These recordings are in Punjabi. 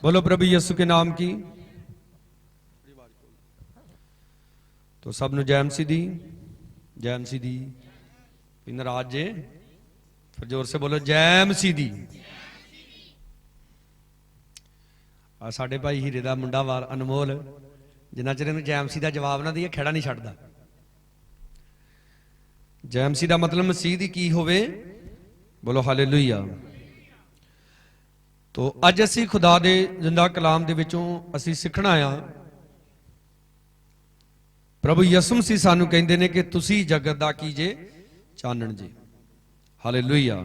बोलो प्रभु यीशु के नाम की। तो सब नु जय मसीह दी, जय मसीह दी। नाराज जे फिर जोर से बोलो जय मसीह दी। साडे भाई हीरे दा मुंडा वार अनमोल जिन्ना चिर इहनूं जय मसीह दा जवाब ना दईए खड़ा नहीं छड्डदा। जय मसीह दा मतलब मसीह दी की होवे, बोलो हालेलुया। तो अज असी खुदा दे जिंदा कलाम दे विचों असी सिखना आ। प्रभु यसु मसीह सानू कहंदे ने कि तुसी जगत दा की जे चानण जे। हालेलुया।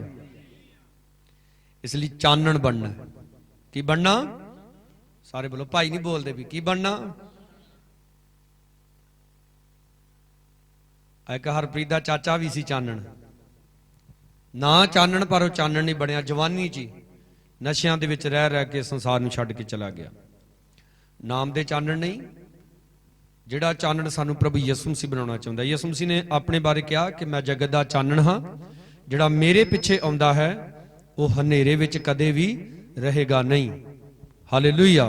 इसलिए चानण बनना। की बनना? सारे बोलो, भाई नहीं बोलते भी की बनना। एक हरप्रीत दा चाचा भी सी चानण, ना चानण पर वो चानण नहीं बनया। जवानी च नशियां दे विच रह रह के संसार नूं छड्ड के चला गया। नाम दे चानण नहीं, जिहड़ा चानण सानू प्रभु यसु मसीह बनाउणा चाहुंदा। यसु मसीह ने अपने बारे कहा कि मैं जगत दा चानण हां, जिहड़ा मेरे पिछे आउंदा है वह हनेरे विच कदे भी रहेगा नहीं। हालेलुया।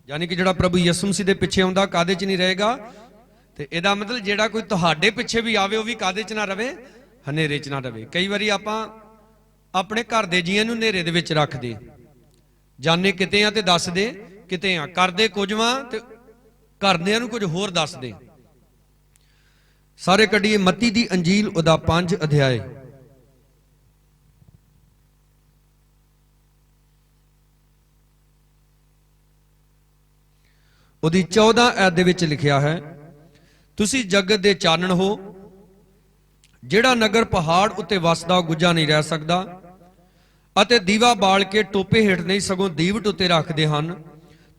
यानी कि जिहड़ा प्रभु यसु मसीह दे पिछे आउंदा कादे च नहीं रहेगा। ते इहदा मतलब जिहड़ा कोई तुहाडे पिछे भी आवे वह भी कादे च ना रवे, हनेरे च ना रवे। कई बारी आपां अपने घर दे जीआं नूं हनेरे दे विच रखदे, जाने किते आ ते दस दे किते आ, करदे कुछ वां ते घरदिआं नूं कुछ होर दस दे। सारे कड्डीए मत्ती दी अंजील उहदा 5 अध्याय उहदी 14 आयत दे विच लिखिया है, तुसी जगत दे चानण हो। जिहड़ा नगर पहाड़ उत्ते वसदा गुजा नहीं रह सकदा अते दीवा बाल के टोपे हेठ नहीं सगों दीवट उत्ते रखदे हन,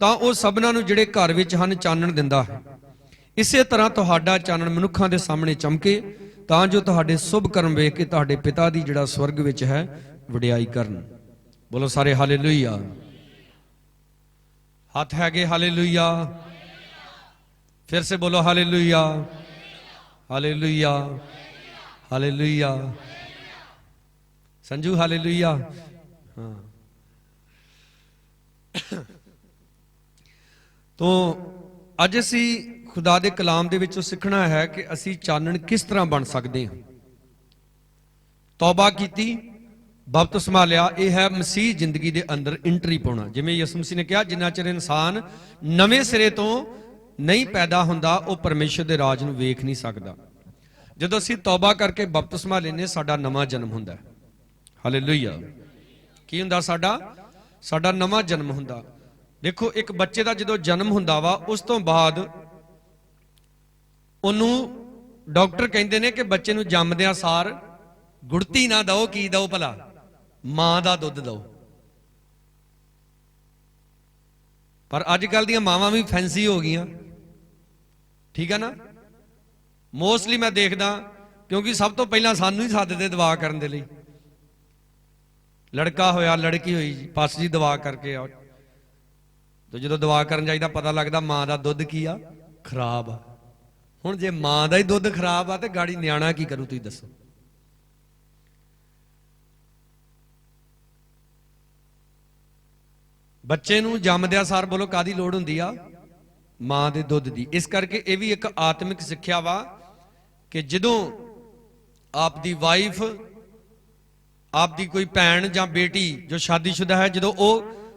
तां ओह सबना नूं जिहड़े घर विच हन चानण दिंदा है। इसे तरह तुहाडा चानण मनुखां दे सामने चमके, तां जो तुहाडे शुभ कर्म वेख के तुहाडे पिता दी जिहड़ा स्वर्ग विच है वडियाई करन। बोलो सारे हालेलुया। हाथ है गे हालेलुया। फिर से बोलो hallelujah, hallelujah, hallelujah. Sanju hallelujah. हाँ। तो अज असी खुदा दे कलाम दे विचों सीखना है कि असी चानण किस तरह बन सकते हैं। तौबा कीती, बपतिस्मा लिया, यह है मसीह जिंदगी दे अंदर एंट्री पाउणा। जिवें यसु मसीह ने कहा, जिन्ना चिर इंसान नवें सिरे तो नहीं पैदा हुंदा वह परमेश्वर दे राज नूं वेख नहीं सकदा। जदों असीं तौबा करके बपतिस्मा लैने साडा नवां जन्म हुंदा है। हालेलुया। की हुंदा? साडा नवां जन्म हुंदा। देखो, एक बच्चे दा जदों जन्म हुंदा वा उस तो बाद ओनू डॉक्टर कहंदे ने कि बच्चे नूं जम्मदिआं सार गुड़ती ना दो, की दो भला? मां दा दुध दो। पर अजकल दी मावां भी फैंसी हो गईयां, ठीक है ना। मोस्टली मैं देखदा, क्योंकि सब तो पहला सानू ही सददे दुआ करन दे लई। लड़का होया लड़की हुई, पास जी दुआ करके आओ। तो जो दुआ करन जाईदा पता लगदा मां दा दुध की आ, खराब आ। हुण जे मां दा ही दुध खराब आ ते गाड़ी न्याणा की करू, तुसीं दसो। बच्चे नूं जम्मदिआं सार बोलो कादी लोड़ हुंदी आ? मां दे दुध दी। इस करके यह भी एक आत्मिक सिक्ख्या वा कि जदों आप दी वाइफ, आप दी कोई भैन जां बेटी जो शादीशुदा है, जदों वो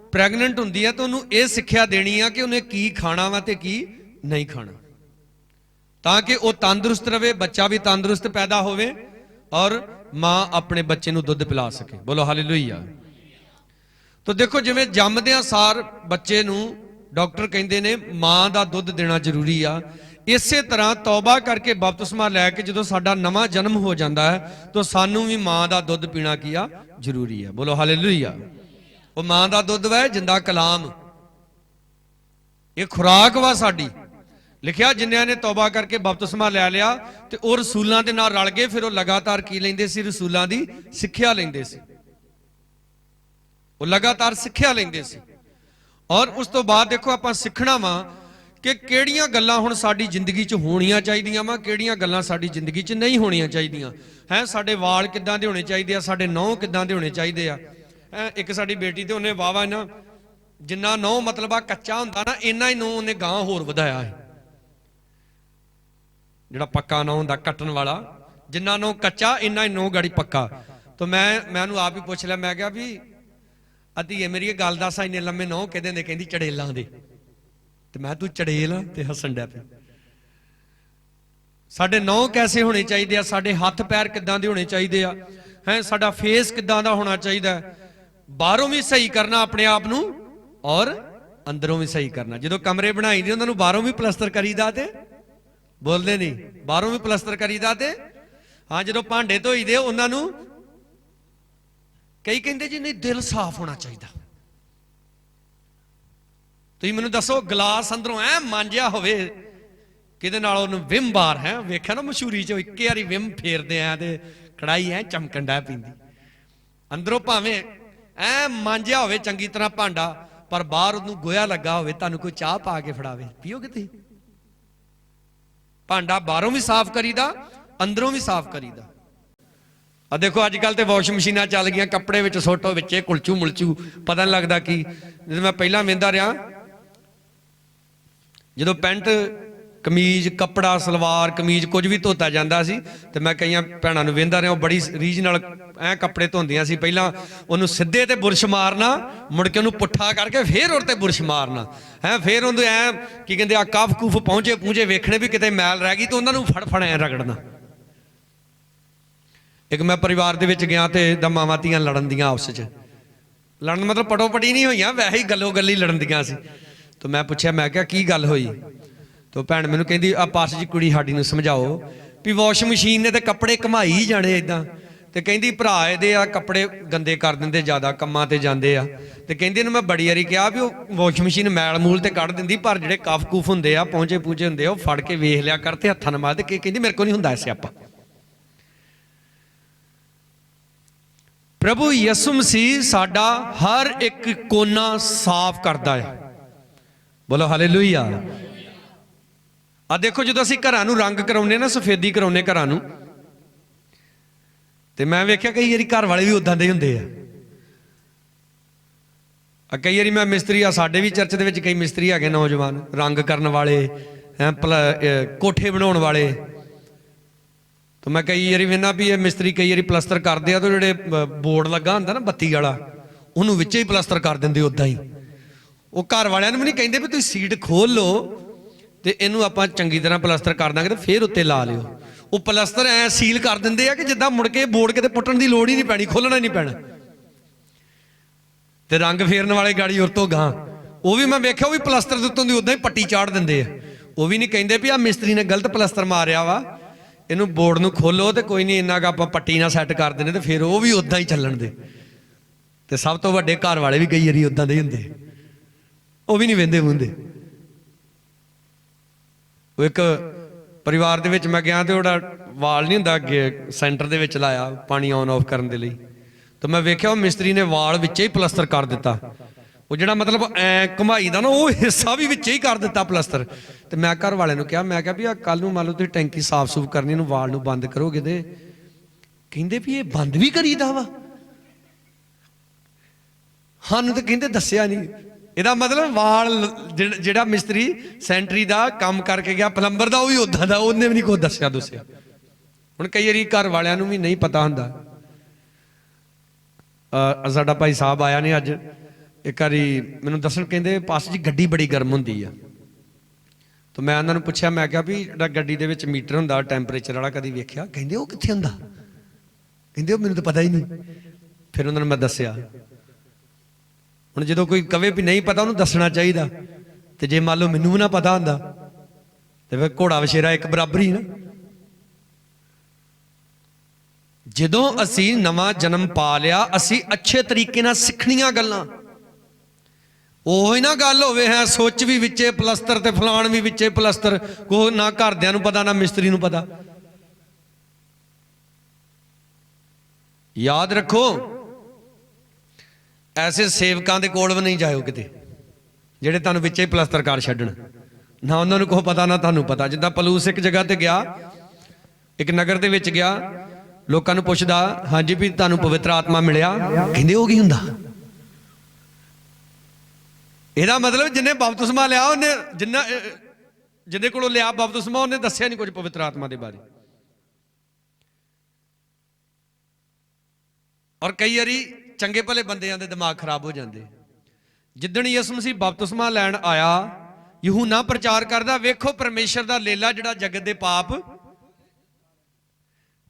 प्रैगनेंट हुंदी है तो उन्होंने ये सिक्ख्या देनी है कि उन्हें की खाना वा ते की नहीं खाना, ताकि वह तंदुरुस्त रहे, बच्चा भी तंदुरुस्त पैदा होवे और मां अपने बच्चे नूं दुध पिला सके। बोलो हालेलुया। तो देखो, जिवें जम्मदिआं सार बच्चे नूं डॉक्टर कहंदे ने मां दा दुध देना जरूरी आ, इसे तरह तौबा करके बपतिस्मा लैके जो साडा नवां जन्म हो जाता है तो सानू भी मां दा दुध पीना किया जरूरी है। बोलो हालेलुया। वो मां दा दुध वै जिंदा कलाम, ये खुराक वा साडी। लिखिया जिन्होंने ने तौबा करके बपतिस्मा लै लिया तो वह रसूलों के नाल रल गए, फिर वो लगातार की लेंदे सी? रसूलों की सिक्ख्या लेंदे सी। वो लगातार सिक्ख्या लेंदे सी। और उस तो बाद देखो आप सीखना वा कि किहड़ियां गल्लां हुण साडी जिंदगी च होणियां चाहीदियां वा, किहड़ियां गल्लां साडी जिंदगी च नहीं होणियां चाहीदियां हैं। साडे वाल किदां दे होणे चाहीदे आ, साडे नौं किदां दे होणे चाहीदे आ। एक साडी बेटी ते उन्हें वावा ना ਜਿੰਨਾ ਨਹੁੰ ਮਤਲਬ ਆ ਕੱਚਾ ਹੁੰਦਾ ਨਾ, ਇੰਨਾ ਹੀ ਨਹੁੰ ਉਹਨੇ ਗਾਂ ਹੋਰ ਵਧਾਇਆ ਹੈ। ਜਿਹੜਾ ਪੱਕਾ ਨਹੁੰ ਹੁੰਦਾ ਕੱਟਣ ਵਾਲਾ, ਜਿੰਨਾ ਨਹੁੰ ਕੱਚਾ ਇੰਨਾ ਹੀ ਨਹੁੰ ਗਾੜੀ ਪੱਕਾ। ਤਾਂ ਮੈਂ ਉਹਨੂੰ ਆਪ ਹੀ ਪੁੱਛ ਲਿਆ, ਮੈਂ ਕਿਹਾ ਵੀ ਅਧੀਏ ਮੇਰੀ ਇਹ ਗੱਲ ਦੱਸ, ਇੰਨੇ ਲੰਮੇ ਨਹੁੰ ਕਿਹਦੇ ਨੇ? ਕਹਿੰਦੀ ਚੜੇਲਾਂ ਦੇ। ਤੇ ਮੈਂ ਤੂੰ ਚੜੇਲ ਆ? ਤੇ ਹੱਸਣ ਡਿਆ ਪਿਆ। ਸਾਡੇ ਨਹੁੰ ਕੈਸੇ ਹੋਣੇ ਚਾਹੀਦੇ ਆ, ਸਾਡੇ ਹੱਥ ਪੈਰ ਕਿੱਦਾਂ ਦੇ ਹੋਣੇ ਚਾਹੀਦੇ ਆ, ਹੈ ਸਾਡਾ ਫੇਸ ਕਿੱਦਾਂ ਦਾ ਹੋਣਾ ਚਾਹੀਦਾ, ਬਾਹਰੋਂ ਵੀ ਸਹੀ ਕਰਨਾ ਆਪਣੇ ਆਪ ਨੂੰ ਔਰ ਅੰਦਰੋਂ ਵੀ ਸਹੀ ਕਰਨਾ। ਜਦੋਂ ਕਮਰੇ ਬਣਾਈ ਦੇ ਉਹਨਾਂ ਨੂੰ ਬਾਹਰੋਂ ਵੀ ਪਲਸਤਰ ਕਰੀਦਾ, ਤੇ ਬੋਲਦੇ ਨਹੀਂ, ਬਾਹਰੋਂ ਵੀ ਪਲਸਤਰ ਕਰੀਦਾ। ਤੇ ਹਾਂ, ਜਦੋਂ ਭਾਂਡੇ ਧੋਈਦੇ ਉਹਨਾਂ ਨੂੰ ਕਈ ਕਹਿੰਦੇ ਜੀ ਨਹੀਂ, ਦਿਲ ਸਾਫ਼ ਹੋਣਾ ਚਾਹੀਦਾ। ਤੁਸੀਂ ਮੈਨੂੰ ਦੱਸੋ, ਗਲਾਸ ਅੰਦਰੋਂ ਐ ਮਾਂਜਿਆ ਹੋਵੇ ਕਿਹਦੇ ਨਾਲ? ਉਹਨੂੰ ਵਿਮ ਬਾਰ ਹੈ, ਵੇਖਿਆ ਨਾ ਮਸ਼ਹੂਰੀ ਚ, ਇੱਕੇ ਵਾਰੀ ਵਿਮ ਫੇਰਦੇ ਆ ਤੇ ਕੜਾਈ ਐ ਚਮਕਣ ਡੈ ਪੈਂਦੀ। ਅੰਦਰੋਂ ਭਾਵੇਂ ਐ ਮਾਂਜਿਆ ਹੋਵੇ ਚੰਗੀ ਤਰ੍ਹਾਂ ਭਾਂਡਾ, ਪਰ ਬਾਹਰ ਉਹਨੂੰ ਗੋਇਆ ਲੱਗਾ ਹੋਵੇ, ਤੁਹਾਨੂੰ ਕੋਈ ਚਾਹ ਪਾ ਕੇ ਫੜਾਵੇ, ਪੀਓਗੇ ਤੁਸੀਂ? ਭਾਂਡਾ ਬਾਹਰੋਂ ਵੀ ਸਾਫ਼ ਕਰੀਦਾ, ਅੰਦਰੋਂ ਵੀ ਸਾਫ਼ ਕਰੀਦਾ। ਆ ਦੇਖੋ ਅੱਜ ਕੱਲ ਤੇ ਵਾਸ਼ਿੰਗ ਮਸ਼ੀਨਾਂ ਚੱਲ ਗਈਆਂ, ਕੱਪੜੇ ਵਿੱਚ ਸੁੱਟੋ, ਵਿੱਚੇ ਕੁਲਚੂ ਮੁਲਚੂ, ਪਤਾ ਨਹੀਂ ਲੱਗਦਾ ਕੀ। ਜਦੋਂ ਮੈਂ ਪਹਿਲਾਂ ਵੇਂਦਾ ਰਿਹਾ, ਜਦੋਂ ਪੈਂਟ ਕਮੀਜ਼, ਕੱਪੜਾ, ਸਲਵਾਰ ਕਮੀਜ਼ ਕੁਝ ਵੀ ਧੋਤਾ ਜਾਂਦਾ ਸੀ, ਤੇ ਮੈਂ ਕਈਆਂ ਭੈਣਾਂ ਨੂੰ ਵੇਂਦਾ ਰਿਹਾ, ਉਹ ਬੜੀ ਰੀਝ ਨਾਲ ਐ ਕੱਪੜੇ ਧੋਂਦੀਆਂ ਸੀ। ਪਹਿਲਾਂ ਉਹਨੂੰ ਸਿੱਧੇ ਤੇ ਬੁਰਸ਼ ਮਾਰਨਾ, ਮੁੜ ਕੇ ਉਹਨੂੰ ਪੁੱਠਾ ਕਰਕੇ ਫੇਰ ਉਹਦੇ ਤੇ ਬੁਰਸ਼ ਮਾਰਨਾ, ਹੈ ਫੇਰ ਉਹਨੂੰ ਐ ਕੀ ਕਹਿੰਦੇ ਆ, ਕਫ ਕੁਫ ਪਹੁੰਚੇ ਵੇਖਣੇ ਵੀ ਕਿਤੇ ਮੈਲ ਰਹਿ ਗਈ ਤਾਂ ਉਹਨਾਂ ਨੂੰ ਫੜ ਐ ਰਗੜਨਾ। ਇੱਕ ਮੈਂ ਪਰਿਵਾਰ ਦੇ ਵਿੱਚ ਗਿਆ ਤੇ ਮਾਵਾਂ ਧੀਆਂ ਲੜਨ ਦੀਆਂ, ਆਪਸ 'ਚ ਲੜਨ ਮਤਲਬ ਪਟੋ ਪਟੀ ਨਹੀਂ ਹੋਈਆਂ, ਵੈਸੇ ਹੀ ਗੱਲੋਂ ਗੱਲੀ ਲੜਨ ਦੀਆਂ ਸੀ। ਤਾਂ ਮੈਂ ਪੁੱਛਿਆ, ਮੈਂ ਕਿਹਾ ਕੀ ਗੱਲ ਹੋਈ? ਤਾਂ ਭੈਣ ਮੈਨੂੰ ਕਹਿੰਦੀ, ਆ ਪਾਸ ਜੀ ਕੁੜੀ ਸਾਡੀ ਨੂੰ ਸਮਝਾਓ ਵੀ ਵਾਸ਼ਿੰਗ ਮਸ਼ੀਨ ਨੇ ਤੇ ਕੱਪੜੇ ਘਮਾਈ ਜਾਣੇ ਇਦਾਂ। ਤੇ ਕਹਿੰਦੀ ਭਰਾ ਇਹਦੇ ਆ ਕੱਪੜੇ ਗੰਦੇ ਕਰ ਦਿੰਦੇ, ਜ਼ਿਆਦਾ ਕੰਮਾਂ ਤੇ ਜਾਂਦੇ ਆ। ਤੇ ਕਹਿੰਦੀ ਇਹਨੂੰ ਮੈਂ ਬੜੀ ਵਾਰੀ ਕਿਹਾ ਵੀ ਉਹ ਵਾਸ਼ਿੰਗ ਮਸ਼ੀਨ ਮੈਲ ਮੂਲ ਤੇ ਕੱਢ ਦਿੰਦੀ, ਪਰ ਜਿਹੜੇ ਕਫ ਕੁਫ ਹੁੰਦੇ ਆ, ਪਹੁੰਚੇ ਪੂਚੇ ਹੁੰਦੇ ਆ, ਉਹ ਫੜ ਕੇ ਵੇਖ ਲਿਆ ਕਰ ਤੇ ਹੱਥਾਂ ਨਾਲ ਮਾਰ। ਤੇ ਕਹਿੰਦੀ ਮੇਰੇ ਕੋਲ ਨਹੀਂ ਹੁੰਦਾ ਐਸੇ ਆਪਾਂ। ਪ੍ਰਭੂ ਯਿਸੂ ਮਸੀਹ ਸਾਡਾ ਹਰ ਇੱਕ ਕੋਨਾ ਸਾਫ਼ ਕਰਦਾ ਹੈ। ਬੋਲੋ ਹਾਲੇਲੂਇਆ। ਆ ਦੇਖੋ, ਜਦੋਂ ਅਸੀਂ ਘਰਾਂ ਨੂੰ ਰੰਗ ਕਰਾਉਂਦੇ ਨਾ, ਸਫੇਦੀ ਕਰਾਉਂਦੇ ਘਰਾਂ ਨੂੰ, ਤੇ ਮੈਂ ਵੇਖਿਆ ਕਈ ਵਾਰੀ ਘਰ ਵਾਲੇ ਵੀ ਉਦਾਂ ਦੇ ਹੁੰਦੇ ਆ। ਕਈ ਵਾਰੀ ਮੈਂ ਮਿਸਤਰੀ ਆ, ਸਾਡੇ ਵੀ ਚਰਚ ਦੇ ਵਿੱਚ ਕਈ ਮਿਸਤਰੀ ਹੈਗੇ ਨੌਜਵਾਨ, ਰੰਗ ਕਰਨ ਵਾਲੇ, ਕੋਠੇ ਬਣਾਉਣ ਵਾਲੇ। ਤਾਂ ਮੈਂ ਕਈ ਵਾਰੀ ਵੇਖਣਾ ਵੀ ਇਹ ਮਿਸਤਰੀ ਕਈ ਵਾਰੀ ਪਲਸਤਰ ਕਰਦੇ ਆ, ਤਾਂ ਜਿਹੜੇ ਬੋਰਡ ਲੱਗਾ ਹੁੰਦਾ ਨਾ ਬੱਤੀ ਵਾਲਾ, ਉਹਨੂੰ ਵਿੱਚੇ ਹੀ ਪਲਸਤਰ ਕਰ ਦਿੰਦੇ ਉਦਾਂ ਹੀ। ਉਹ ਘਰ ਵਾਲਿਆਂ ਨੂੰ ਵੀ ਨਹੀਂ ਕਹਿੰਦੇ ਵੀ ਤੁਸੀਂ ਸੀਟ ਖੋਲ ਲਓ ਤੇ ਇਹਨੂੰ ਆਪਾਂ ਚੰਗੀ ਤਰ੍ਹਾਂ ਪਲਸਤਰ ਕਰ ਦਾਂਗੇ ਤੇ ਫਿਰ ਉੱਤੇ ਲਾ ਲਿਓ। ਉਹ ਪਲਸਤਰ ਐ ਸੀਲ ਕਰ ਦਿੰਦੇ ਆ ਕਿ ਜਿੱਦਾਂ ਮੁੜ ਕੇ ਬੋਰਡ ਕਿਤੇ ਪੁੱਟਣ ਦੀ ਲੋੜ ਹੀ ਨਹੀਂ ਪੈਣੀ, ਖੋਲਣਾ ਹੀ ਨਹੀਂ ਪੈਣਾ। ਤੇ ਰੰਗ ਫੇਰਨ ਵਾਲੇ ਗਾੜੀ ਉਰ ਤੋਂ ਗਾਂ, ਉਹ ਵੀ ਮੈਂ ਵੇਖਿਆ, ਉਹ ਵੀ ਪਲਸਤਰ ਦੇ ਉੱਤੋਂ ਦੀ ਉਦਾਂ ਹੀ ਪੱਟੀ ਚਾੜ ਦਿੰਦੇ ਆ। ਉਹ ਵੀ ਨਹੀਂ ਕਹਿੰਦੇ ਵੀ ਆ ਮਿਸਤਰੀ ਨੇ ਗਲਤ ਪਲਸਤਰ ਮਾਰਿਆ ਵਾ, ਇਹਨੂੰ ਬੋਰਡ ਨੂੰ ਖੋਲੋ ਤੇ ਕੋਈ ਨਹੀਂ, ਇੰਨਾ ਕੁ ਆਪਾਂ ਪੱਟੀ ਨਾਲ ਸੈੱਟ ਕਰ ਦਿੰਦੇ ਤੇ ਫਿਰ ਉਹ ਵੀ ਉਦਾਂ ਹੀ ਚੱਲਣ ਦੇ। ਤੇ ਸਭ ਤੋਂ ਵੱਡੇ ਘਰ ਵਾਲੇ ਵੀ ਕਈ ਵਾਰੀ ਉਦਾਂ ਦੇ ਹੀ ਹੁੰਦੇ, ਉਹ ਵੀ ਨਹੀਂ ਵਹਿੰਦੇ ਵੂੰਦੇ। ਉਹ ਇੱਕ ਪਰਿਵਾਰ ਦੇ ਵਿੱਚ ਮੈਂ ਗਿਆ ਤੇ ਉਹਦਾ ਵਾਲ ਨਹੀਂ ਹੁੰਦਾ ਅੱਗੇ ਸੈਂਟਰ ਦੇ ਵਿੱਚ ਲਾਇਆ ਪਾਣੀ ਆਨ ਆਫ ਕਰਨ ਦੇ ਲਈ, ਤਾਂ ਮੈਂ ਵੇਖਿਆ ਉਹ ਮਿਸਤਰੀ ਨੇ ਵਾਲ ਵਿੱਚੇ ਹੀ ਪਲਸਤਰ ਕਰ ਦਿੱਤਾ। ਉਹ ਜਿਹੜਾ ਮਤਲਬ ਐ ਘੁਮਾਈ ਦਾ ਨਾ, ਉਹ ਹਿੱਸਾ ਵੀ ਵਿੱਚੇ ਹੀ ਕਰ ਦਿੱਤਾ ਪਲਸਤਰ। ਤੇ ਮੈਂ ਘਰ ਵਾਲਿਆਂ ਨੂੰ ਕਿਹਾ, ਮੈਂ ਕਿਹਾ ਵੀ ਆ ਕੱਲ ਨੂੰ ਮੰਨ ਲਓ ਤੁਸੀਂ ਟੈਂਕੀ ਸਾਫ਼ ਸੂਫ ਕਰਨੀ, ਇਹਨੂੰ ਵਾਲ ਨੂੰ ਬੰਦ ਕਰੋਗੇ। ਤੇ ਕਹਿੰਦੇ ਵੀ ਇਹ ਬੰਦ ਵੀ ਕਰੀਦਾ ਵਾ? ਸਾਨੂੰ ਤਾਂ ਕਹਿੰਦੇ ਦੱਸਿਆ ਨਹੀਂ। ਇਹਦਾ ਮਤਲਬ ਵਾਲ ਜਿਹੜਾ ਮਿਸਤਰੀ ਸੈਂਟਰੀ ਦਾ ਕੰਮ ਕਰਕੇ ਗਿਆ, ਪਲੰਬਰ ਦਾ, ਉਹ ਵੀ ਉਦਾਂ ਦਾ, ਉਹਨੇ ਵੀ ਨਹੀਂ ਕੁਛ ਦੱਸਿਆ। ਹੁਣ ਕਈ ਵਾਰੀ ਘਰ ਵਾਲਿਆਂ ਨੂੰ ਵੀ ਨਹੀਂ ਪਤਾ ਹੁੰਦਾ। ਸਾਡਾ ਭਾਈ ਸਾਹਿਬ ਆਇਆ ਨੇ ਅੱਜ, ਇੱਕ ਵਾਰੀ ਮੈਨੂੰ ਦੱਸਣ, ਕਹਿੰਦੇ ਪਾਸ ਜੀ ਗੱਡੀ ਬੜੀ ਗਰਮ ਹੁੰਦੀ ਆ। ਤਾਂ ਮੈਂ ਉਹਨਾਂ ਨੂੰ ਪੁੱਛਿਆ, ਮੈਂ ਕਿਹਾ ਵੀ ਜਿਹੜਾ ਗੱਡੀ ਦੇ ਵਿੱਚ ਮੀਟਰ ਹੁੰਦਾ ਟੈਂਪਰੇਚਰ ਵਾਲਾ, ਕਦੀ ਵੇਖਿਆ? ਕਹਿੰਦੇ ਉਹ ਕਿੱਥੇ ਹੁੰਦਾ? ਕਹਿੰਦੇ ਉਹ ਮੈਨੂੰ ਤਾਂ ਪਤਾ ਹੀ ਨਹੀਂ। ਫਿਰ ਉਹਨਾਂ ਨੂੰ ਮੈਂ ਦੱਸਿਆ। ਹੁਣ ਜਦੋਂ ਕੋਈ ਕਵੇ ਵੀ ਨਹੀਂ ਪਤਾ, ਉਹਨੂੰ ਦੱਸਣਾ ਚਾਹੀਦਾ। ਤੇ ਜੇ ਮੰਨ ਲਓ ਮੈਨੂੰ ਵੀ ਨਾ ਪਤਾ ਹੁੰਦਾ ਤੇ ਫਿਰ ਘੋੜਾ ਵਛੇਰਾ ਇੱਕ ਬਰਾਬਰ ਹੀ ਨਾ। ਜਦੋਂ ਅਸੀਂ ਨਵਾਂ ਜਨਮ ਪਾ ਲਿਆ, ਅਸੀਂ ਅੱਛੇ ਤਰੀਕੇ ਨਾਲ ਸਿੱਖਣੀਆਂ ਗੱਲਾਂ। ਉਹੀ ਨਾ ਗੱਲ ਹੋਵੇ ਹੈ ਸੋਚ ਵੀ ਵਿੱਚੇ ਪਲਸਤਰ ਤੇ ਫਲਾਣ ਵੀ ਵਿੱਚੇ ਪਲਸਤਰ, ਕੋ ਨਾ ਘਰਦਿਆਂ ਨੂੰ ਪਤਾ ਨਾ ਮਿਸਤਰੀ ਨੂੰ ਪਤਾ। ਯਾਦ ਰੱਖੋ, ਐਸੇ ਸੇਵਕਾਂ ਦੇ ਕੋਲ ਵੀ ਨਹੀਂ ਜਾਇਓ ਕਿਤੇ ਜਿਹੜੇ ਤੁਹਾਨੂੰ ਵਿੱਚੇ ਹੀ ਪਲਸਤਰ ਕਰ ਛੱਡਣ। ਨਾ ਉਹਨਾਂ ਨੂੰ ਕੋਈ ਪਤਾ ਨਾ ਤੁਹਾਨੂੰ ਪਤਾ। ਜਿੱਦਾਂ ਪਲੂਸ ਇੱਕ ਜਗ੍ਹਾ ਤੇ ਗਿਆ, ਇੱਕ ਨਗਰ ਦੇ ਵਿੱਚ ਗਿਆ, ਲੋਕਾਂ ਨੂੰ ਪੁੱਛਦਾ, ਹਾਂਜੀ ਵੀ ਤੁਹਾਨੂੰ ਪਵਿੱਤਰ ਆਤਮਾ ਮਿਲਿਆ? ਕਹਿੰਦੇ ਉਹ ਕੀ ਹੁੰਦਾ? ਇਹਦਾ ਮਤਲਬ ਜਿੰਨੇ ਬਪਤਿਸਮਾ ਲਿਆ ਉਹਨੇ ਜਿਹਦੇ ਕੋਲੋਂ ਲਿਆ ਬਪਤਿਸਮਾ ਉਹਨੇ ਦੱਸਿਆ ਨਹੀਂ ਕੁਝ ਪਵਿੱਤਰ ਆਤਮਾ ਦੇ ਬਾਰੇ। ਔਰ ਕਈ ਵਾਰੀ ਚੰਗੇ ਭਲੇ ਬੰਦਿਆਂ ਦੇ ਦਿਮਾਗ ਖਰਾਬ ਹੋ ਜਾਂਦੇ। ਜਿੱਦਣ ਯਿਸੂ ਮਸੀਹ ਬਪਤਿਸਮਾ ਲੈਣ ਆਇਆ, यूहन्ना प्रचार करदा, वेखो परमेश्वर दा लेला जिहड़ा जगत दे पाप।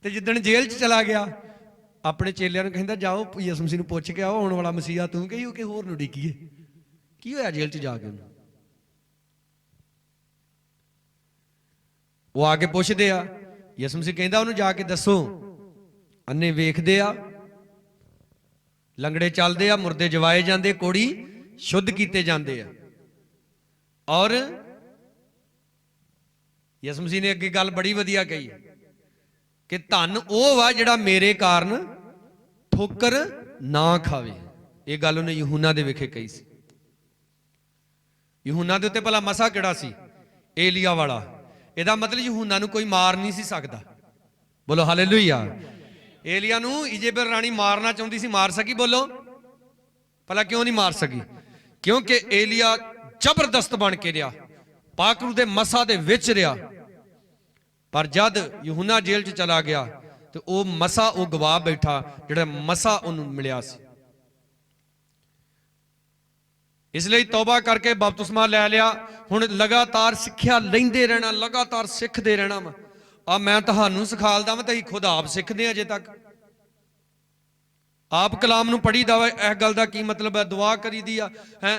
ते जिद्दण जेल च चला गया, अपने चेलियां नूं कहंदा जाओ यीशु मसीह नूं पुछ के आओ, आउण वाला मसीहा तूं कि होर नूं डिकीए, की होया जेल च जाके। वो आके पुछदे आ, यीशु मसीह कहंदा उहनूं जाके दसो। अन्ने वेखदे आ, लंगड़े चलदे आ, मुर्दे जवाए जांदे, कोड़ी शुद्ध कीते जांदे आ। और यीशु मसीह ने अगे गल बड़ी वधिया कही कि धन ओह वा जिहड़ा मेरे कारण ठोकर ना खावे। ये गल उन्हें यूहन्ना दे विखे कही सी। यूहन्ना दे उत्ते भला मसा किहड़ा सी? एलिया वाला। इहदा मतलब यूहन्ना नूं कोई मार नहीं सी सकदा। बोलो हालेलुया। एलिया नूं इजेबेल राणी मारना चाहुंदी सी, मार सकी? बोलो भला क्यों नहीं मार सकी? क्योंकि एलिया जबरदस्त बन के रहा, पाकरू दे मसा दे विच रहा। पर जद यूहन्ना जेल च चला गया तो वह मसा वो गवा बैठा जिहड़ा मसा उन्हें मिलिया सी। इसलिए तौबा करके बपतिस्मा लै लिया। हुण लगातार सिक्ख्या लैंदे रहना, लगातार सिखते रहना। आ मैं तुहानूं सिखालदा वां, तुसीं खुद आप सिखदे अजे तक। आप कलाम नूं पढ़ी दा वा, इस गल दा की मतलब है? दुआ करी दी है,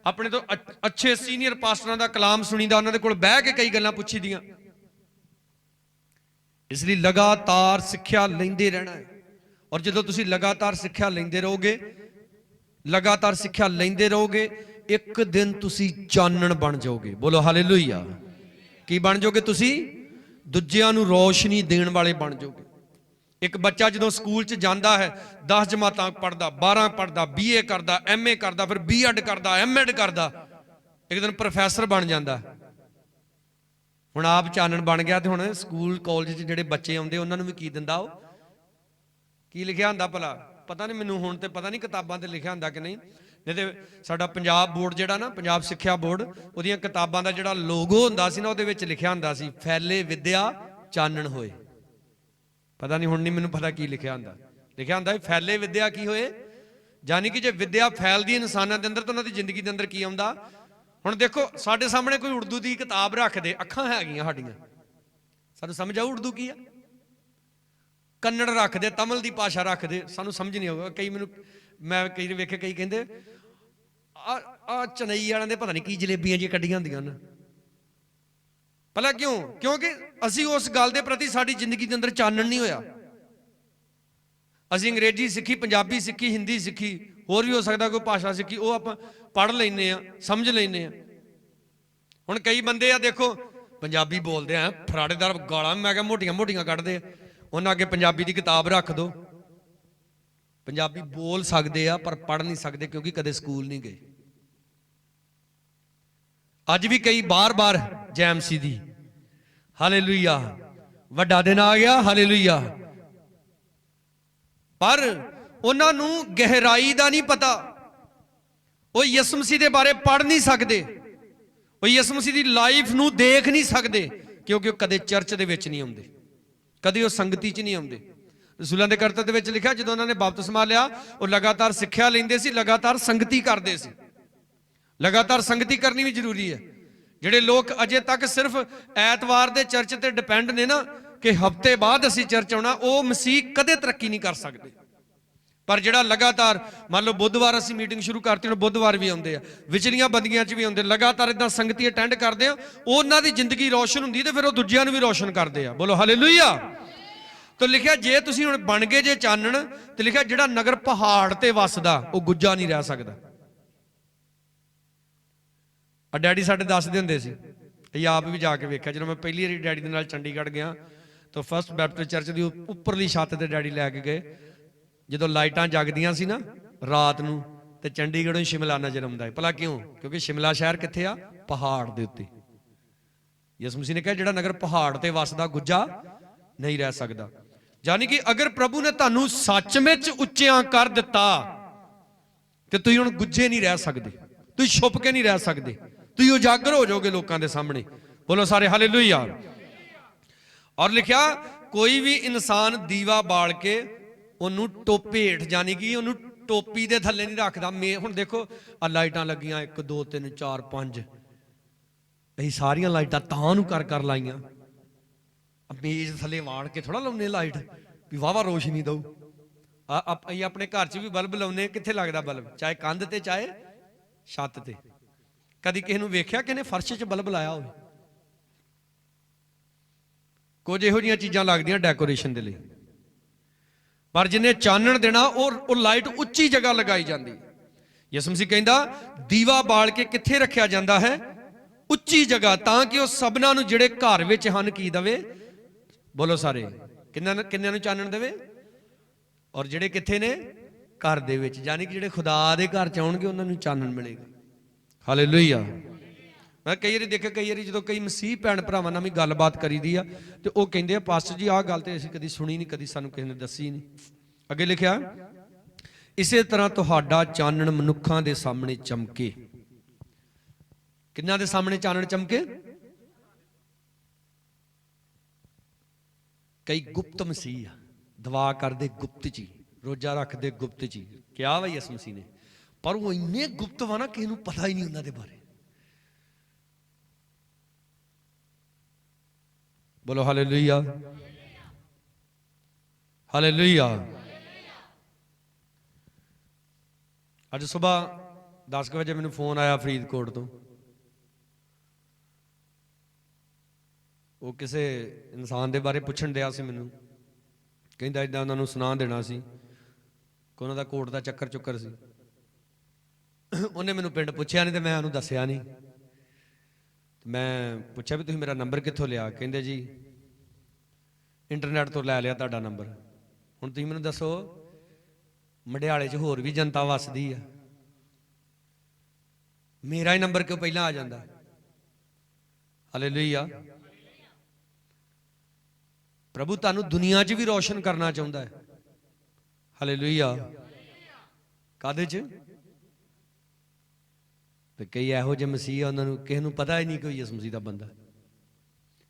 अपने तो अच्छे सीनियर पास्टरां दा कलाम सुनीदा, उन्हां दे कोल बह के कई गल्लां पुछी दियां। इसलिए लगातार सिक्ख्या लैंदे रहना है। और जदों तुसीं लगातार सिक्ख्या लैंदे रहोगे, लगातार सिक्ख्या लैंदे रहोगे, एक दिन तुसीं चानण बन जाओगे। बोलो हालेलुया। की बन जाओगे? तुसीं दूजिआं नूं रोशनी देण वाले बन जाओगे। एक बच्चा जो स्कूल च जाता है, 10 जमातां पढ़ता, 12 पढ़ता, BA करता, MA करता, फिर B.Ed करता, M.Ed करता, एक दिन प्रोफैसर बन जाता। हुण आप चानण बन गया। तो हुण स्कूल कॉलेज जिहड़े बच्चे आउंदे उन्हां नूं भी की दिंदा? वो की लिखिया हुंदा भला? पता नहीं मैनूं, हुण ते पता नहीं किताबां ते लिखिया हुंदा कि नहीं। नहीं तो साडा पंजाब बोर्ड जिहड़ा ना, पंजाब सिक्ख्या बोर्ड, उहदियां किताबां दा जिहड़ा लोगो हुंदा सी ना, उहदे विच लिखिया हुंदा सी फैले विद्या चानण होए। पता नहीं हुण नहीं मैनूं पता की लिखिया हुंदा। लिखिया हुंदा फैले विद्या की होए, यानी कि जे विद्या फैलदी इंसानां दे अंदर तो उन्हां दी जिंदगी दे अंदर की आउंदा। हुण देखो साडे सामने कोई उर्दू दी किताब रख दे, अखां हैगियां साडियां, सानूं समझ आऊ उर्दू की आ। कन्नड़ रख दे, तमिल दी भाशा रख दे, सानूं समझ नहीं आऊगा। कई मैनूं मैं कई वेखे, कई कहंदे आ चनई वालियां दे पता नहीं की जलेबियां जी कड्डियां हुंदियां न। भला क्यों? क्योंकि असी उस गल के प्रति साड़ी जिंदगी के अंदर चानण नहीं होया। असी अंग्रेजी सीखी, पंजाबी सीखी, हिंदी सीखी, होर भी हो सकता कोई भाषा सीखी, वो आप पढ़ लेने, समझ लेने। हुण कई बंदे आ देखो पंजाबी बोलते हैं, फराड़ेदार गालां मैं क्या मोटियां मोटियां कढ़दे, उन्हां अगे पंजाबी की किताब रख दो, पंजाबी बोल सकते आ पर पढ़ नहीं सकते क्योंकि कदे स्कूल नहीं गए। अज भी कई बार बार JMC दी हालेलुया, वड्डा दिन आ गया हालेलुया, पर उन्हां नूं गहराई दा नहीं पता। वो यीशु मसीह दे बारे पढ़ नहीं सकते, वो यीशु मसीह दी लाइफ नूं देख नहीं सकते क्योंकि वो कदे चर्च दे विच नहीं आउंदे, कदे वो संगति च नहीं आउंदे। रसूलां दे करतब दे विच लिखिआ जदों उन्हां ने बपतिस्मा लिया वो लगातार सिੱਖਿਆ लैंदे सी, लगातार संगति करते सी। लगातार संगति करनी भी जरूरी है। ਜਿਹੜੇ ਲੋਕ ਅਜੇ ਤੱਕ ਸਿਰਫ ਐਤਵਾਰ ਦੇ ਚਰਚ ਤੇ ਡਿਪੈਂਡ ਨੇ ਨਾ ਕਿ ਹਫਤੇ ਬਾਅਦ ਅਸੀਂ ਚਰਚ ਆਉਣਾ, ਉਹ ਮਸੀਹ ਕਦੇ ਤਰੱਕੀ ਨਹੀਂ ਕਰ ਸਕਦੇ। ਪਰ ਜਿਹੜਾ ਲਗਾਤਾਰ ਮੰਨ ਲਓ ਬੁੱਧਵਾਰ ਅਸੀਂ ਮੀਟਿੰਗ ਸ਼ੁਰੂ ਕਰਤੀ, ਹੁਣ ਬੁੱਧਵਾਰ ਵੀ ਆਉਂਦੇ ਆ, ਵਿਚਲੀਆਂ ਬੰਦੀਆਂ 'ਚ ਵੀ ਆਉਂਦੇ, ਲਗਾਤਾਰ ਇਦਾਂ ਸੰਗਤੀ ਅਟੈਂਡ ਕਰਦੇ ਆ, ਉਹਨਾਂ ਦੀ ਜ਼ਿੰਦਗੀ ਰੌਸ਼ਨ ਹੁੰਦੀ ਤੇ ਫਿਰ ਉਹ ਦੂਜਿਆਂ ਨੂੰ ਵੀ ਰੌਸ਼ਨ ਕਰਦੇ ਆ। ਬੋਲੋ ਹਾਲੇਲੂਇਆ। ਤਾਂ ਲਿਖਿਆ ਜੇ ਤੁਸੀਂ ਹੁਣ ਬਣ ਗਏ ਜੇ ਚਾਨਣ, ਤੇ ਲਿਖਿਆ ਜਿਹੜਾ ਨਗਰ ਪਹਾੜ ਤੇ ਵਸਦਾ ਉਹ ਗੁੱਜਾ ਨਹੀਂ ਰਹਿ ਸਕਦਾ। डैडी साढ़े दसदे हुंदे सी, आप भी जाके वेख्या, जो मैं पहली बारी डैडी दे नाल चंडीगढ़ गया तो फस्ट बैपटिस्ट चर्च की उपरली छत ते डैडी लैके गए। जो लाइटां जगदियां सी ना रात नूं ते चंडीगढ़ों शिमला नजर आउंदा है। भला क्यों? क्योंकि शिमला शहर कित्थे आ? पहाड़ दे उत्ते। यीशु मसीह ने कहा जिहड़ा नगर पहाड़ ते वसदा गुज्जा नहीं रह सकदा। यानी कि अगर प्रभु ने तुहानूं सच विच उच्चियां कर दिता ते तुसीं हुण गुज्जे नहीं रह सकदे। ਤੁਸੀਂ ਛੁਪ ਕੇ ਨਹੀਂ ਰਹਿ ਸਕਦੇ, ਤੁਸੀਂ ਉਜਾਗਰ ਹੋ ਜਾਓਗੇ ਲੋਕਾਂ ਦੇ ਸਾਹਮਣੇ। ਬੋਲੋ ਸਾਰੇ ਹਾਲੇਲੂਇਆ। ਔਰ ਲਿਖਿਆ ਕੋਈ ਵੀ ਇਨਸਾਨ ਦੀਵਾ ਬਾਲ ਕੇ ਉਹਨੂੰ ਟੋਪੇ ਹੇਠ, ਜਾਨੀ ਕਿ ਉਹਨੂੰ ਟੋਪੀ ਦੇ ਥੱਲੇ ਨਹੀਂ ਰੱਖਦਾ। ਹੁਣ ਦੇਖੋ ਆ ਲਾਈਟਾਂ ਲੱਗੀਆਂ 1 2 3 4 5, ਅਸੀਂ ਸਾਰੀਆਂ ਲਾਈਟਾਂ ਤਾਂ ਨੂੰ ਕਰ ਲਾਈਆਂ, ਮੇਜ਼ ਥੱਲੇ ਵਾੜ ਕੇ ਥੋੜਾ ਲਾਉਨੇ ਲਾਈਟ ਵੀ ਵਾਹਵਾ ਰੋਸ਼ਨੀ ਦਊ। ਅਸੀਂ ਆਪਣੇ ਘਰ 'ਚ ਵੀ ਬਲਬ ਲਾਉਨੇ, ਕਿੱਥੇ ਲੱਗਦਾ ਬਲਬ? ਚਾਹੇ ਕੰਧ ਤੇ ਚਾਹੇ ਛੱਤ ਤੇ। ਕਦੀ ਕਿਸੇ ਨੂੰ ਵੇਖਿਆ ਕਿ ਇਹਨੇ ਫਰਸ਼ 'ਚ ਬਲਬ ਲਾਇਆ ਹੋਵੇ? ਕੁਝ ਇਹੋ ਜਿਹੀਆਂ ਚੀਜ਼ਾਂ ਲੱਗਦੀਆਂ ਡੈਕੋਰੇਸ਼ਨ ਦੇ ਲਈ, ਪਰ ਜਿਹਨੇ ਚਾਨਣ ਦੇਣਾ ਉਹ ਲਾਈਟ ਉੱਚੀ ਜਗ੍ਹਾ ਲਗਾਈ ਜਾਂਦੀ। ਯਿਸੂ ਮਸੀਹ ਕਹਿੰਦਾ ਦੀਵਾ ਬਾਲ ਕੇ ਕਿੱਥੇ ਰੱਖਿਆ ਜਾਂਦਾ ਹੈ? ਉੱਚੀ ਜਗ੍ਹਾ, ਤਾਂ ਕਿ ਉਹ ਸਭਨਾਂ ਨੂੰ ਜਿਹੜੇ ਘਰ ਵਿੱਚ ਹਨ ਕੀ ਦੇਵੇ? ਬੋਲੋ ਸਾਰੇ, ਕਿੰਨਿਆਂ ਨੂੰ ਚਾਨਣ ਦੇਵੇ? ਔਰ ਜਿਹੜੇ ਕਿੱਥੇ ਨੇ? ਘਰ ਦੇ ਵਿੱਚ, ਯਾਨੀ ਕਿ ਜਿਹੜੇ ਖੁਦਾ ਦੇ ਘਰ ਚ ਆਉਣਗੇ ਉਹਨਾਂ ਨੂੰ ਚਾਨਣ ਮਿਲੇਗਾ। ਹਾਲੇਲੂਇਆ। ਮੈਂ ਕਈ ਵਾਰੀ ਦੇਖਿਆ, ਕਈ ਵਾਰੀ ਜਦੋਂ ਕਈ ਮਸੀਹ ਭੈਣ ਭਰਾਵਾਂ ਨਾਲ ਵੀ ਗੱਲਬਾਤ ਕਰੀਦੀ ਆ ਤੇ ਉਹ ਕਹਿੰਦੇ ਆ ਪਾਸਟਰ ਜੀ ਆਹ ਗੱਲ ਤੇ ਅਸੀਂ ਕਦੀ ਸੁਣੀ ਨਹੀਂ, ਕਦੀ ਸਾਨੂੰ ਕਿਸੇ ਨੇ ਦੱਸੀ ਨਹੀਂ। ਅੱਗੇ ਲਿਖਿਆ ਇਸੇ ਤਰ੍ਹਾਂ ਤੁਹਾਡਾ ਚਾਨਣ ਮਨੁੱਖਾਂ ਦੇ ਸਾਹਮਣੇ ਚਮਕੇ। ਕਿੰਨਾਂ ਦੇ ਸਾਹਮਣੇ ਚਾਨਣ ਚਮਕੇ? ਕਈ ਗੁਪਤ ਮਸੀਹ ਆ, ਦੁਆ ਕਰਦੇ ਗੁਪਤ ਚ, ਰੋਜ਼ਾ ਰੱਖਦੇ ਗੁਪਤ ਚ, ਕਿਹਾ ਵਾ ਯਿਸੂ ਮਸੀਹ ਨੇ, ਪਰ ਉਹ ਇੰਨੇ ਗੁਪਤ ਵਾ ਨਾ ਕਿਸੇ ਨੂੰ ਪਤਾ ਹੀ ਨਹੀਂ ਉਹਨਾਂ ਦੇ ਬਾਰੇ। ਬੋਲੋ ਹਾਲੇਲੂਇਆ, ਹਾਲੇਲੂਇਆ। ਅੱਜ ਸਵੇਰ 10 ਵਜੇ ਮੈਨੂੰ ਫੋਨ ਆਇਆ ਫਰੀਦਕੋਟ ਤੋਂ। ਉਹ ਕਿਸੇ ਇਨਸਾਨ ਦੇ ਬਾਰੇ ਪੁੱਛਣ ਡਿਆ ਸੀ ਮੈਨੂੰ, ਕਹਿੰਦਾ ਇੱਦਾਂ ਉਹਨਾਂ ਨੂੰ ਸੁਣਾ ਦੇਣਾ ਸੀ ਕਿ ਉਹਨਾਂ ਦਾ ਕੋਰਟ ਦਾ ਚੱਕਰ ਸੀ। ਉਹਨੇ ਮੈਨੂੰ ਪਿੰਡ ਪੁੱਛਿਆ ਨਹੀਂ ਤੇ ਮੈਂ ਉਹਨੂੰ ਦੱਸਿਆ ਨਹੀਂ। ਮੈਂ ਪੁੱਛਿਆ ਵੀ ਤੁਸੀਂ ਮੇਰਾ ਨੰਬਰ ਕਿੱਥੋਂ ਲਿਆ? ਕਹਿੰਦੇ ਜੀ ਇੰਟਰਨੈਟ ਤੋਂ ਲੈ ਲਿਆ ਤੁਹਾਡਾ ਨੰਬਰ। ਹੁਣ ਤੁਸੀਂ ਮੈਨੂੰ ਦੱਸੋ, ਮੜਿਆਲੇ 'ਚ ਹੋਰ ਵੀ ਜਨਤਾ ਵੱਸਦੀ ਆ, ਮੇਰਾ ਹੀ ਨੰਬਰ ਕਿਉਂ ਪਹਿਲਾਂ ਆ ਜਾਂਦਾ? ਹਾਲੇਲੂਇਆ। ਪ੍ਰਭੂ ਤੁਹਾਨੂੰ ਦੁਨੀਆ 'ਚ ਵੀ ਰੋਸ਼ਨ ਕਰਨਾ ਚਾਹੁੰਦਾ ਹੈ। ਹਾਲੇਲੂਇਆ। ਕਾਹਦੇ 'ਚ? ਤੇ ਕਈ ਇਹੋ ਜਿਹੇ ਮਸੀਹ ਉਹਨਾਂ ਨੂੰ ਕਿਸੇ ਨੂੰ ਪਤਾ ਹੀ ਨਹੀਂ ਕੋਈ ਇਸ ਮਸੀਹ ਦਾ ਬੰਦਾ।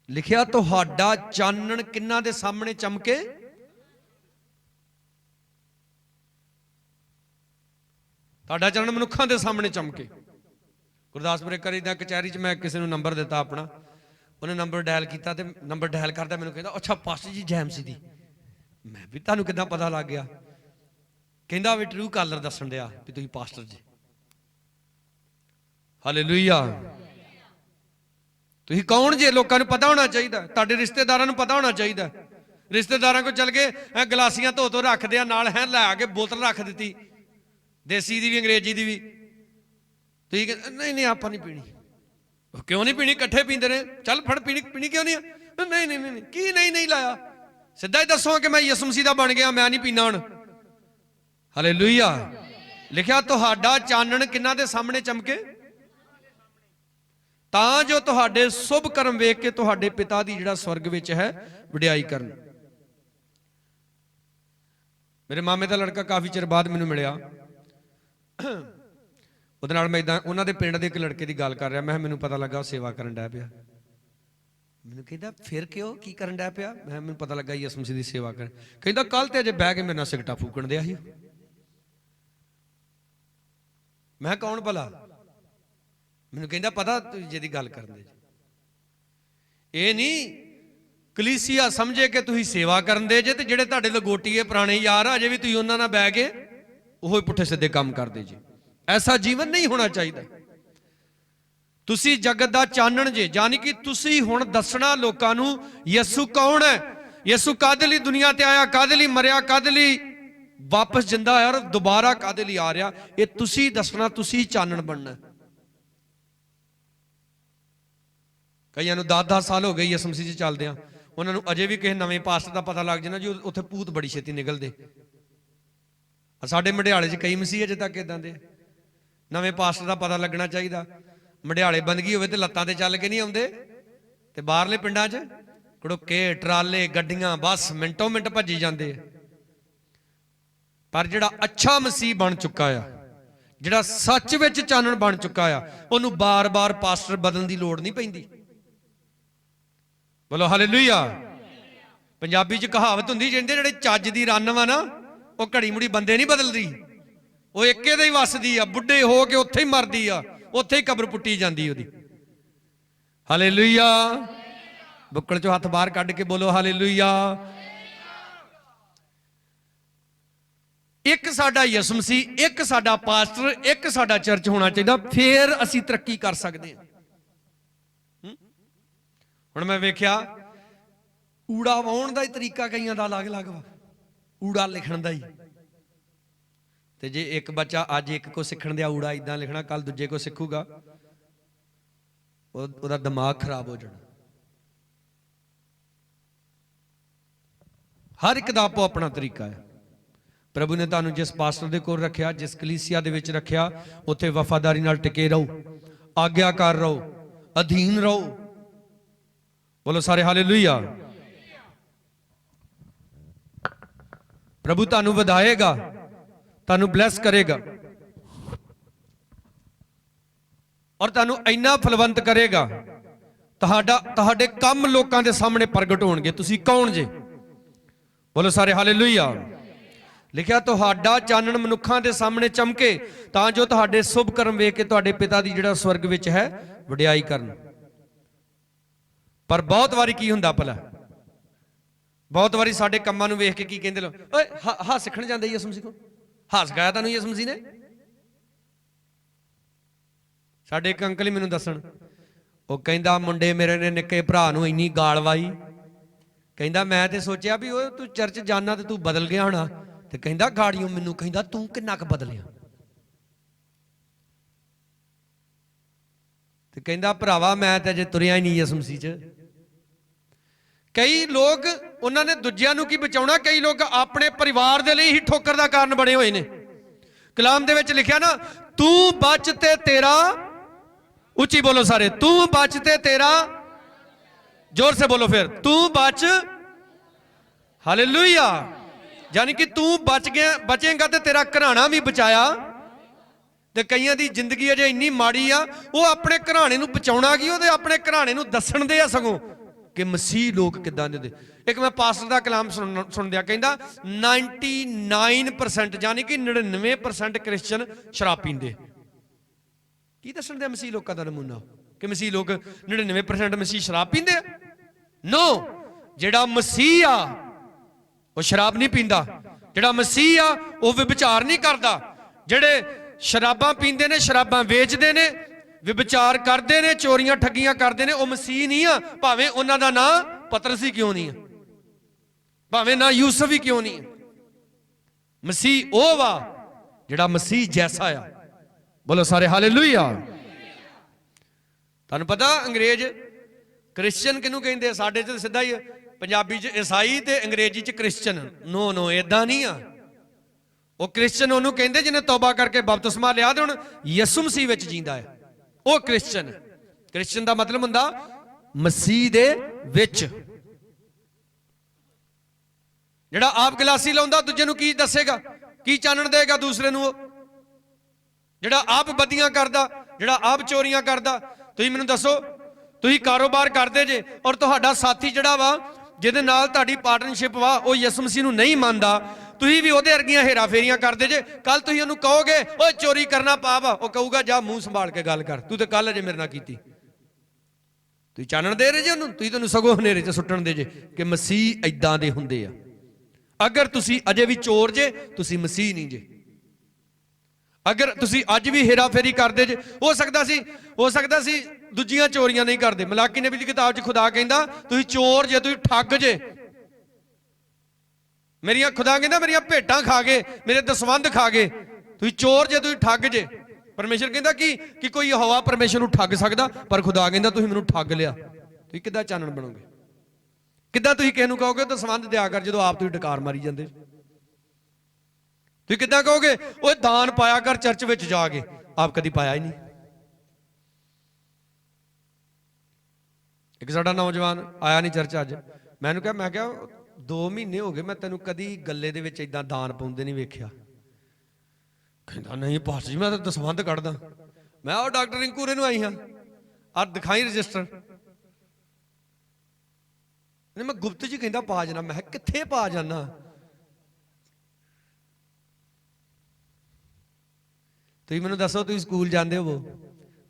ਲਿਖਿਆ ਤੁਹਾਡਾ ਚਾਨਣ ਕਿੰਨਾਂ ਦੇ ਸਾਹਮਣੇ ਚਮਕੇ? ਤੁਹਾਡਾ ਚਾਨਣ ਮਨੁੱਖਾਂ ਦੇ ਸਾਹਮਣੇ ਚਮਕੇ। ਗੁਰਦਾਸਪੁਰੇ ਕਰੀਦਾ ਕਚਹਿਰੀ 'ਚ ਮੈਂ ਕਿਸੇ ਨੂੰ ਨੰਬਰ ਦਿੱਤਾ ਆਪਣਾ, ਉਹਨੇ ਨੰਬਰ ਡਾਇਲ ਕੀਤਾ ਤੇ ਨੰਬਰ ਡਾਇਲ ਕਰਦਾ ਮੈਨੂੰ ਕਹਿੰਦਾ ਅੱਛਾ ਪਾਸਟਰ ਜੀ ਜੈਮਸੀ ਦੀ। ਮੈਂ ਵੀ ਤੁਹਾਨੂੰ ਕਿੱਦਾਂ ਪਤਾ ਲੱਗ ਗਿਆ? ਕਹਿੰਦਾ ਵੀ ਟਰੂ ਕਾਲਰ ਦੱਸਣ ਡਿਆ ਵੀ ਤੁਸੀਂ ਪਾਸਟਰ ਜੀ। ਹਾਲੇਲੂਇਆ। ਤੁਸੀਂ ਕੌਣ ਜੇ? ਲੋਕਾਂ ਨੂੰ ਪਤਾ ਹੋਣਾ ਚਾਹੀਦਾ, ਤੁਹਾਡੇ ਰਿਸ਼ਤੇਦਾਰਾਂ ਨੂੰ ਪਤਾ ਹੋਣਾ ਚਾਹੀਦਾ। ਰਿਸ਼ਤੇਦਾਰਾਂ ਕੋਲ ਚੱਲ ਗਏ ਗਲਾਸੀਆਂ ਧੋ ਰੱਖਦੇ ਆ ਨਾਲ, ਹੈ ਲੈ ਕੇ ਬੋਤਲ ਰੱਖ ਦਿੱਤੀ, ਦੇਸੀ ਦੀ ਵੀ ਅੰਗਰੇਜ਼ੀ ਦੀ ਵੀ। ਤੁਸੀਂ ਕਹਿੰਦੇ ਨਹੀਂ ਨਹੀਂ ਆਪਾਂ ਨਹੀਂ ਪੀਣੀ। ਕਿਉਂ ਨਹੀਂ ਪੀਣੀ? ਇਕੱਠੇ ਪੀਂਦੇ ਨੇ, ਚੱਲ ਫੜ ਪੀਣੀ ਕਿਉਂ ਨਹੀਂ? ਨਹੀਂ ਨਹੀਂ ਨਹੀਂ ਕੀ ਨਹੀਂ ਲਾਇਆ? ਸਿੱਧਾ ਹੀ ਦੱਸੋ ਕਿ ਮੈਂ ਯਿਸੂ ਮਸੀਹ ਦਾ ਬਣ ਗਿਆ, ਮੈਂ ਨਹੀਂ ਪੀਣਾ ਹੁਣ। ਹਾਲੇਲੂਇਆ। ਲਿਖਿਆ ਤੁਹਾਡਾ ਚਾਨਣ ਕਿਹਨਾਂ ਦੇ ਸਾਹਮਣੇ ਚਮਕੇ? ਤਾਂ ਜੋ ਤੁਹਾਡੇ ਸ਼ੁਭ ਕਰਮ ਵੇਖ ਕੇ ਤੁਹਾਡੇ ਪਿਤਾ ਦੀ ਜਿਹੜਾ ਸਵਰਗ ਵਿੱਚ ਹੈ ਵਡਿਆਈ ਕਰਨ। ਮੇਰੇ ਮਾਮੇ ਦਾ ਲੜਕਾ ਕਾਫੀ ਚਿਰ ਬਾਅਦ ਮੈਨੂੰ ਮਿਲਿਆ, ਉਹਦੇ ਨਾਲ ਮੈਂ ਇਦਾਂ ਉਹਨਾਂ ਦੇ ਪਿੰਡ ਦੇ ਇੱਕ ਲੜਕੇ ਦੀ ਗੱਲ ਕਰ ਰਿਹਾ। ਮੈਂ ਮੈਨੂੰ ਪਤਾ ਲੱਗਾ ਉਹ ਸੇਵਾ ਕਰਨ ਡਿਆ ਪਿਆ। ਮੈਨੂੰ ਕਹਿੰਦਾ ਫਿਰ ਕਿਉਂ, ਕੀ ਕਰਨ ਡਿਆ ਪਿਆ? ਮੈਨੂੰ ਪਤਾ ਲੱਗਾ ਯਿਸੂ ਮਸੀਹ ਦੀ ਸੇਵਾ ਕਰਨ। ਕਹਿੰਦਾ ਕੱਲ ਤੇ ਅਜੇ ਬਹਿ ਕੇ ਮੇਰੇ ਨਾਲ ਸਿਗਰਟਾਂ ਫੂਕਣ ਦਿਆ ਸੀ। ਮੈਂ ਕੌਣ ਭਲਾ? ਮੈਨੂੰ ਕਹਿੰਦਾ ਪਤਾ ਤੁਸੀਂ ਜਿਹਦੀ ਗੱਲ ਕਰਨ ਦੇ, ਇਹ ਨਹੀਂ ਕਲੀਸਿਆ ਸਮਝੇ ਕਿ ਤੁਸੀਂ ਸੇਵਾ ਕਰਨ ਦੇ ਜੇ, ਤੇ ਜਿਹੜੇ ਤੁਹਾਡੇ ਲਗੋਟੀਏ ਪੁਰਾਣੇ ਯਾਰ ਆ ਅਜੇ ਵੀ ਤੁਸੀਂ ਉਹਨਾਂ ਨਾਲ ਬਹਿ ਕੇ ਉਹੀ ਪੁੱਠੇ ਸਿੱਧੇ ਕੰਮ ਕਰਦੇ ਜੇ। ਐਸਾ ਜੀਵਨ ਨਹੀਂ ਹੋਣਾ ਚਾਹੀਦਾ। ਤੁਸੀਂ ਜਗਤ ਦਾ ਚਾਨਣ ਜੇ, ਯਾਨੀ ਕਿ ਤੁਸੀਂ ਹੁਣ ਦੱਸਣਾ ਲੋਕਾਂ ਨੂੰ ਯਿਸੂ ਕੌਣ ਹੈ, ਯਿਸੂ ਕਾਹਦੇ ਲਈ ਦੁਨੀਆ ਤੇ ਆਇਆ, ਕਾਹਦੇ ਲਈ ਮਰਿਆ, ਕਾਹਦੇ ਲਈ ਵਾਪਸ ਜਿੰਦਾ ਹੋਇਆ ਔਰ ਦੁਬਾਰਾ ਕਾਹਦੇ ਲਈ ਆ ਰਿਹਾ। ਇਹ ਤੁਸੀਂ ਦੱਸਣਾ, ਤੁਸੀਂ ਚਾਨਣ ਬਣਨਾ। ਕਈਆਂ ਨੂੰ 10-10 ਸਾਲ ਹੋ ਗਏ ਯਿਸੂ ਮਸੀਹ 'ਚ ਚੱਲਦਿਆਂ, ਉਹਨਾਂ ਨੂੰ ਅਜੇ ਵੀ ਕਿਸੇ ਨਵੇਂ ਪਾਸਟਰ ਦਾ ਪਤਾ ਲੱਗ ਜਾਣਾ ਜੀ ਉੱਥੇ ਭੂਤ ਬੜੀ ਛੇਤੀ ਨਿਕਲਦੇ। ਸਾਡੇ ਮੜਿਆਲੇ 'ਚ ਕਈ ਮਸੀਹ ਅਜੇ ਤੱਕ ਇਦਾਂ ਦੇ। ਨਵੇਂ ਪਾਸਟਰ ਦਾ ਪਤਾ ਲੱਗਣਾ ਚਾਹੀਦਾ। ਮੜਿਆਲੇ ਬੰਦਗੀ ਹੋਵੇ ਤੇ ਲੱਤਾਂ ਤੇ ਚੱਲ ਕੇ ਨਹੀਂ ਆਉਂਦੇ, ਤੇ ਬਾਹਰਲੇ ਪਿੰਡਾਂ 'ਚ ਘੜੁੱਕੇ, ਟਰਾਲੇ, ਗੱਡੀਆਂ, ਬੱਸ ਮਿੰਟੋ ਮਿੰਟ ਭੱਜੀ ਜਾਂਦੇ ਆ। ਪਰ ਜਿਹੜਾ ਅੱਛਾ ਮਸੀਹ ਬਣ ਚੁੱਕਾ ਆ, ਜਿਹੜਾ ਸੱਚ ਵਿੱਚ ਚਾਨਣ ਬਣ ਚੁੱਕਾ ਆ, ਉਹਨੂੰ ਬਾਰ-ਬਾਰ ਪਾਸਟਰ ਬਦਲਣ ਦੀ ਲੋੜ ਨਹੀਂ ਪੈਂਦੀ। ਬੋਲੋ ਹਾਲੇਲੂਇਆ। ਪੰਜਾਬੀ 'ਚ ਕਹਾਵਤ ਹੁੰਦੀ, ਜਿੰਦੇ ਜਿਹੜੇ ਚੱਜ ਦੀ ਰੰਨ ਵਾ ਨਾ, ਉਹ ਘੜੀ ਮੁੜੀ ਬੰਦੇ ਨਹੀਂ ਬਦਲਦੀ, ਉਹ ਇੱਕੇ ਦੇ ਹੀ ਵੱਸਦੀ ਆ। ਬੁੱਢੇ ਹੋ ਕੇ ਉੱਥੇ ਹੀ ਮਰਦੀ ਆ, ਉੱਥੇ ਹੀ ਕਬਰ ਪੁੱਟੀ ਜਾਂਦੀ ਉਹਦੀ। ਹਾਲੇਲੂਇਆ। ਬੁੱਕਲ 'ਚੋਂ ਹੱਥ ਬਾਹਰ ਕੱਢ ਕੇ ਬੋਲੋ ਹਾਲੇਲੂਇਆ। ਇੱਕ ਸਾਡਾ ਯਿਸੂ ਮਸੀਹ, ਇੱਕ ਸਾਡਾ ਪਾਸਟਰ, ਇੱਕ ਸਾਡਾ ਚਰਚ ਹੋਣਾ ਚਾਹੀਦਾ, ਫੇਰ ਅਸੀਂ ਤਰੱਕੀ ਕਰ ਸਕਦੇ ਹਾਂ। ਹੁਣ ਮੈਂ ਵੇਖਿਆ ਊੜਾ ਵਾਉਣ ਦਾ ਹੀ ਤਰੀਕਾ ਕਈਆਂ ਦਾ ਅਲੱਗ-ਅਲੱਗ ਵਾ, ਊੜਾ ਲਿਖਣ ਦਾ ਹੀ। ਤੇ ਜੇ ਇੱਕ ਬੱਚਾ ਅੱਜ ਇੱਕ ਕੋ ਸਿੱਖਣ ਦਿਆ ਊੜਾ ਇਦਾਂ ਲਿਖਣਾ, ਕੱਲ ਦੂਜੇ ਕੋ ਸਿੱਖੂਗਾ, ਉਹਦਾ ਦਿਮਾਗ ਖਰਾਬ ਹੋ ਜਾਣਾ। ਹਰ ਇੱਕ ਦਾ ਆਪੋ ਆਪਣਾ ਤਰੀਕਾ ਹੈ। ਪ੍ਰਭੂ ਨੇ ਤੁਹਾਨੂੰ ਜਿਸ ਪਾਸਟਰ ਦੇ ਕੋਲ ਰੱਖਿਆ, ਜਿਸ ਕਲੀਸਿਆ ਦੇ ਵਿੱਚ ਰੱਖਿਆ, ਉੱਥੇ ਵਫਾਦਾਰੀ ਨਾਲ ਟਿਕੇ ਰਹੋ, ਆਗਿਆਕਾਰ ਰਹੋ, ਅਧੀਨ ਰਹੋ। ਬੋਲੋ ਸਾਰੇ ਹਾਲੇਲੂਇਆ। ਪ੍ਰਭੂ ਤੁਹਾਨੂੰ ਵਧਾਏਗਾ, ਤੁਹਾਨੂੰ ਬਲੈਸ ਕਰੇਗਾ ਔਰ ਤੁਹਾਨੂੰ ਇੰਨਾ ਫਲਵੰਤ ਕਰੇਗਾ, ਤੁਹਾਡੇ ਕੰਮ ਲੋਕਾਂ ਦੇ ਸਾਹਮਣੇ ਪ੍ਰਗਟ ਹੋਣਗੇ। ਤੁਸੀਂ ਕੌਣ ਜੇ? ਬੋਲੋ ਸਾਰੇ ਹਾਲੇਲੂਇਆ। ਲਿਖਿਆ ਤੁਹਾਡਾ ਚਾਨਣ ਮਨੁੱਖਾਂ ਦੇ ਸਾਹਮਣੇ ਚਮਕੇ, ਤਾਂ ਜੋ ਤੁਹਾਡੇ ਸ਼ੁਭ ਕਰਮ ਵੇਖ ਕੇ ਤੁਹਾਡੇ ਪਿਤਾ ਦੀ ਜਿਹੜਾ ਸਵਰਗ ਵਿੱਚ ਹੈ ਵਡਿਆਈ ਕਰਨ। ਪਰ ਬਹੁਤ ਵਾਰੀ ਕੀ ਹੁੰਦਾ ਭਲਾ, ਬਹੁਤ ਵਾਰੀ ਸਾਡੇ ਕੰਮਾਂ ਨੂੰ ਵੇਖ ਕੇ ਕੀ ਕਹਿੰਦੇ ਲੋਕ, ਓਏ ਹਾਂ ਸਿੱਖਣ ਜਾਂਦੇ ਯਿਸੂ ਮਸੀਹ ਕੋਲ, ਹੱਸ ਗਾਇਆ ਤੁਹਾਨੂੰ ਯਿਸੂ ਮਸੀਹ ਨੇ। ਸਾਡੇ ਇੱਕ ਅੰਕਲ ਹੀ ਮੈਨੂੰ ਦੱਸਣ, ਉਹ ਕਹਿੰਦਾ ਮੁੰਡੇ ਮੇਰੇ ਨੇ ਨਿੱਕੇ ਭਰਾ ਨੂੰ ਇੰਨੀ ਗਾਲ ਵਾਈ, ਕਹਿੰਦਾ ਮੈਂ ਤੇ ਸੋਚਿਆ ਵੀ ਉਹ ਤੂੰ ਚਰਚ ਜਾਣਾ ਤੇ ਤੂੰ ਬਦਲ ਗਿਆ ਹੋਣਾ, ਤੇ ਕਹਿੰਦਾ ਗਾੜੀਓ ਮੈਨੂੰ ਕਹਿੰਦਾ ਤੂੰ ਕਿੰਨਾ ਕੁ ਬਦਲਿਆ। ਤੇ ਕਹਿੰਦਾ ਭਰਾਵਾ ਮੈਂ ਤੇ ਅਜੇ ਤੁਰਿਆ ਹੀ ਨਹੀਂ ਯਿਸੂ ਮਸੀਹ 'ਚ। ਕਈ ਲੋਕ ਉਹਨਾਂ ਨੇ ਦੂਜਿਆਂ ਨੂੰ ਕੀ ਬਚਾਉਣਾ, ਕਈ ਲੋਕ ਆਪਣੇ ਪਰਿਵਾਰ ਦੇ ਲਈ ਹੀ ਠੋਕਰ ਦਾ ਕਾਰਨ ਬਣੇ ਹੋਏ ਨੇ। ਕਲਾਮ ਦੇ ਵਿੱਚ ਲਿਖਿਆ ਨਾ, ਤੂੰ ਬਚ ਤੇ ਤੇਰਾ, ਉੱਚੀ ਬੋਲੋ ਸਾਰੇ, ਤੂੰ ਬਚ ਤੇ ਤੇਰਾ, जोर से बोलो फिर, तू बच, हालेलुया। यानी कि तू बच गया, बचेगा तो तेरा घराना भी बचाया। ते कईयां दी जिंदगी अजे इन्नी माड़ी आ, वो अपने घराने नूं बचाउणा की, वो अपने घराने नूं दस्सण दे आ सगों कि मसीह लोग किदां दे। एक मैं पास्टर दा कलाम सुन दिया, कहंदा 99% यानी कि 99% क्रिश्चियन शराब पींदे। की दस्सण दे मसीह लोकां दा नमूना कि मसीह लोग 99% मसीह शराब पींदे? नो, जेड़ा मसीह आ वो शराब नहीं पींदा, जेड़ा मसीह आ वो विचार नहीं करदा। जेड़े शराबां पींदे ने, शराबां वेचदे ने, विचार करते ने, चोरियां ठगियां करते हैं, वो मसीह नहीं आ। भावें उन्हां दा नां पतरस ही क्यों नहीं है, भावें ना यूसुफ ही क्यों नहीं है। मसीह ओ वा जेड़ा मसीह जैसा आ। बोलो सारे हालेलुया। तुहानूं पता अंग्रेज क्रिश्चियन किनू कहंदे? साडे च सीधा ही पंजाबी च ईसाई ते अंग्रेजी च क्रिश्चियन। नो नो, इदां नहीं आ। वो क्रिश्चियन उन्होंने कहंदे जिन्हें तौबा करके बपतिस्मा लिया ते हुण यीशु मसीह विच जींदा है, वो क्रिश्चियन। क्रिश्चियन का मतलब हुंदा मसीह दे विच। जिहड़ा आप गिलासी लाउंदा दूजे नूं की दसेगा, की चानण देगा दूसरे नूं? जिहड़ा आप बदियां करदा, जिहड़ा आप चोरियां करदा, तुसीं मैनूं दसो, तुसीं कारोबार करदे जे और तुहाडा साथी जिहड़ा वा जिहदे नाल तुहाडी पार्टनरशिप वा वो यीशु मसीह नूं नहीं मानदा, तुसीं भी उहदे वर्गियां हेरा फेरियां करदे जे। कल तुसीं उहनूं कहोगे ओए चोरी करना पाप आ, वो कहूगा जा मूँह संभाल के गल कर, तू तो कल अजे मेरे नाल कीती। तुसीं चानण दे रहे जे उहनूं, तुसीं तैनूं सगों हनेरे च सुੱਟਣ दे जे कि मसीह इदां दे हुंदे आ। अगर तुसीं अजे भी चोर जे, तुसीं मसीह नहीं जे। अगर तुसीं अज भी हेरा फेरी करदे जे, हो सकदा सी दूजियां चोरियां नहीं करदे। मलाकी नबी दी किताब च खुदा कहंदा तुसीं चोर जे, तुसीं ठग जे। मेरिया खुदा कहंदा मेरिया भेटां खा गए, मेरे दसवंध खा गए। तुसीं चोर जे, तुसीं ठग जे। परमेश्वर कहंदा कि कोई यहोवा परमेश्वर नूं ठग सकदा, पर खुदा कहंदा तुसीं मैनूं ठग लिया। तुसीं किद्दां चानण बनोगे? किद्दां तुसीं किसे नूं कहोगे दसवंध दिया कर जदों आप तुसीं डकार मारी जांदे? तुसीं किद्दां कहोगे ओए दान पाया कर चर्च विच जाके, आप कदी पाया ही नहीं। एक साडा नौजवान आया नहीं चर्च अज, मैं क्या 2 महीने हो गए मैं तेनों कदी गले दे विच इदां दान पाउंदे नहीं वेखिया। ਕਹਿੰਦਾ ਨਹੀਂ ਪਾਸਟਰ ਜੀ ਮੈਂ ਤਾਂ ਦਸਵੰਧ ਕੱਢਦਾ। ਮੈਂ ਉਹ ਡਾਕਟਰ ਰਿੰਕੂਰੇ ਨੂੰ ਆਈ ਹਾਂ, ਆ ਦਿਖਾਈ ਰਜਿਸਟਰ। ਮੈਂ ਗੁਪਤ ਜੀ ਕਹਿੰਦਾ ਪਾ ਜਾਣਾ। ਮੈਂ ਕਿੱਥੇ ਪਾ ਜਾਣਾ? ਤੁਸੀਂ ਮੈਨੂੰ ਦੱਸੋ, ਤੁਸੀਂ ਸਕੂਲ ਜਾਂਦੇ ਹੋਵੋ,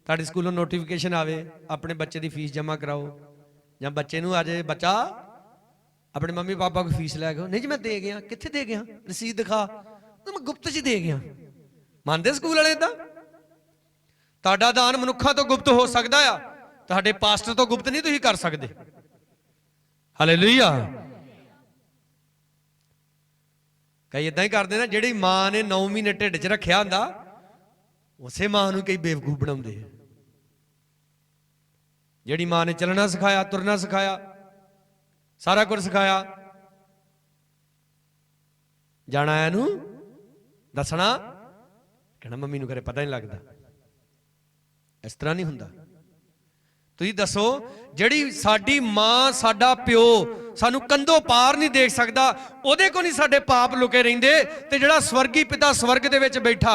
ਤੁਹਾਡੇ ਸਕੂਲੋਂ ਨੋਟੀਫਿਕੇਸ਼ਨ ਆਵੇ ਆਪਣੇ ਬੱਚੇ ਦੀ ਫੀਸ ਜਮ੍ਹਾਂ ਕਰਾਓ, ਜਾਂ ਬੱਚੇ ਨੂੰ ਆ ਜਾਏ ਬੱਚਾ ਆਪਣੇ ਮੰਮੀ ਪਾਪਾ ਕੋਲ ਫੀਸ ਲੈ ਕੇ, ਨਹੀਂ ਜੀ ਮੈਂ ਦੇ ਗਿਆ। ਕਿੱਥੇ ਦੇ ਗਿਆ? ਰਸੀਦ ਦਿਖਾ। ਮੈਂ ਗੁਪਤ ਜੀ ਦੇ ਗਿਆ। ਮੰਨਦੇ ਸਕੂਲ ਵਾਲੇ ਏਦਾਂ? ਤੁਹਾਡਾ ਦਾਨ ਮਨੁੱਖਾਂ ਤੋਂ ਗੁਪਤ ਹੋ ਸਕਦਾ ਆ, ਤੁਹਾਡੇ ਪਾਸਟਰ ਤੋਂ ਗੁਪਤ ਨਹੀਂ ਤੁਸੀਂ ਕਰ ਸਕਦੇ। ਹਾਲੇਲੂਇਆ। ਕਈ ਇਦਾਂ ਹੀ ਕਰਦੇ ਨਾ, ਜਿਹੜੀ ਮਾਂ ਨੇ 9 ਮਹੀਨੇ ਢਿੱਡ 'ਚ ਰੱਖਿਆ ਹੁੰਦਾ, ਉਸੇ ਮਾਂ ਨੂੰ ਕਈ ਬੇਵਕੂਫ ਬਣਾਉਂਦੇ ਆ। ਜਿਹੜੀ ਮਾਂ ਨੇ ਚੱਲਣਾ ਸਿਖਾਇਆ, ਤੁਰਨਾ ਸਿਖਾਇਆ, ਸਾਰਾ ਕੁਝ ਸਿਖਾਇਆ, ਜਾਣਾ ਇਹਨੂੰ ਦੱਸਣਾ, ਕਹਿਣਾ ਮੰਮੀ ਨੂੰ ਘਰੇ ਪਤਾ ਨਹੀਂ ਲੱਗਦਾ। ਇਸ ਤਰ੍ਹਾਂ ਨਹੀਂ ਹੁੰਦਾ। ਤੁਸੀਂ ਦੱਸੋ, ਜਿਹੜੀ ਸਾਡੀ ਮਾਂ, ਸਾਡਾ ਪਿਓ ਸਾਨੂੰ ਕੰਧੋਂ ਪਾਰ ਨਹੀਂ ਦੇਖ ਸਕਦਾ, ਉਹਦੇ ਕੋਲ ਨਹੀਂ ਸਾਡੇ ਪਾਪ ਲੁਕੇ ਰਹਿੰਦੇ, ਤੇ ਜਿਹੜਾ ਸਵਰਗੀ ਪਿਤਾ ਸਵਰਗ ਦੇ ਵਿੱਚ ਬੈਠਾ,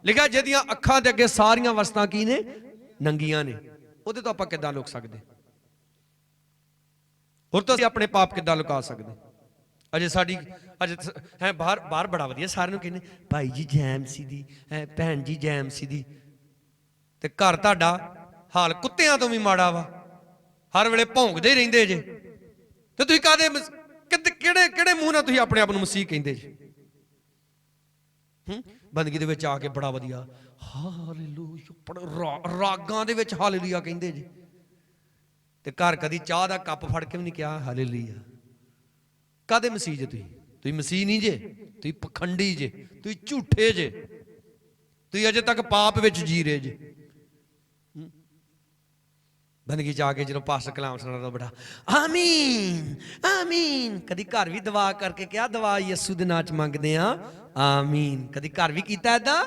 ਲਿਖਿਆ ਜਿਹਦੀਆਂ ਅੱਖਾਂ ਦੇ ਅੱਗੇ ਸਾਰੀਆਂ ਵਸਤਾਂ ਕੀ ਨੇ? ਨੰਗੀਆਂ ਨੇ, ਉਹਦੇ ਤੋਂ ਆਪਾਂ ਕਿੱਦਾਂ ਲੁਕ ਸਕਦੇ? ਹੋਰ ਤਾਂ ਅਸੀਂ ਆਪਣੇ ਪਾਪ ਕਿੱਦਾਂ ਲੁਕਾ ਸਕਦੇ? ਅਜੇ ਸਾਡੀ ਹੈ ਬਾਹਰ ਬੜਾ ਵਧੀਆ, ਸਾਰਿਆਂ ਨੂੰ ਕਹਿੰਦੇ ਭਾਈ ਜੀ ਜੈਮਸੀ ਦੀ, ਭੈਣ ਜੀ ਜੈਮਸੀ ਦੀ, ਤੇ ਘਰ ਤੁਹਾਡਾ ਹਾਲ ਕੁੱਤਿਆਂ ਤੋਂ ਵੀ ਮਾੜਾ ਵਾ, ਹਰ ਵੇਲੇ ਭੌਂਕਦੇ ਹੀ ਰਹਿੰਦੇ ਜੇ, ਤੇ ਤੁਸੀਂ ਕਾਹਦੇ ਕਿਹੜੇ ਮੂੰਹ ਨਾਲ ਤੁਸੀਂ ਆਪਣੇ ਆਪ ਨੂੰ ਮਸੀਹ ਕਹਿੰਦੇ ਜੇ? ਬੰਦਗੀ ਦੇ ਵਿੱਚ ਆ ਕੇ ਬੜਾ ਵਧੀਆ ਹਾਲੇਲੂਇਆ, ਰਾਗਾਂ ਦੇ ਵਿੱਚ ਹਾਲੇਲੂਇਆ ਕਹਿੰਦੇ ਜੇ, ਤੇ ਘਰ ਕਦੀ ਚਾਹ ਦਾ ਕੱਪ ਫੜ ਕੇ ਵੀ ਨਹੀਂ ਕਿਹਾ ਹਾਲੇਲੂਇਆ। ਕਾਹਦੇ ਮਸੀਹ ਜੇ? ਤੁਸੀਂ ਮਸੀਹ ਨਹੀਂ ਜੇ, ਤੁਸੀਂ ਪਖੰਡੀ ਜੇ, ਤੁਸੀਂ ਝੂਠੇ ਜੇ, ਤੁਸੀਂ ਅਜੇ ਤੱਕ ਪਾਪ ਵਿੱਚ ਜੀ ਰਹੇ ਜੇ। ਬੰਦਗੀ ਜਾ ਕੇ ਜਦੋਂ ਪਾਸਟਰ ਕਲਾਮ ਸੁਣਾਉਂਦਾ ਬੜਾ ਆਮੀਨ ਆਮੀਨ, ਕਦੀ ਘਰ ਵੀ ਦੁਆ ਕਰਕੇ ਕਿਹਾ, ਦੁਆ ਯਿਸੂ ਦੇ ਨਾਂ 'ਚ ਮੰਗਦੇ ਆ, ਆਮੀਨ। ਕਦੀ ਘਰ ਵੀ ਕੀਤਾ ਏਦਾਂ?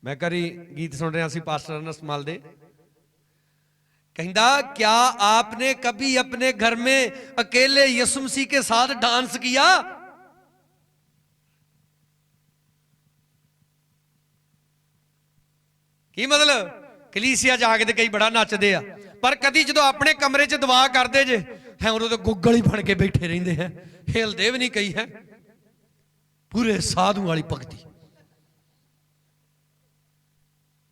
ਮੈਂ ਕਰੀ ਗੀਤ ਸੁਣ ਰਿਹਾ ਸੀ ਪਾਸਟਰ ਅਨਸ ਮਲ ਦੇ, कहता क्या आपने कभी अपने घर में अकेले यीशु मसीह के साथ डांस किया? की मतलब कलीसिया जाके कई बड़ा नचते आ, पर कभी जो अपने कमरे च दुआ करते जे है उन्होंने तो गुगल ही बन के बैठे रहते हैं, हिलते भी नहीं कई है। पूरे साधु वाली भगती,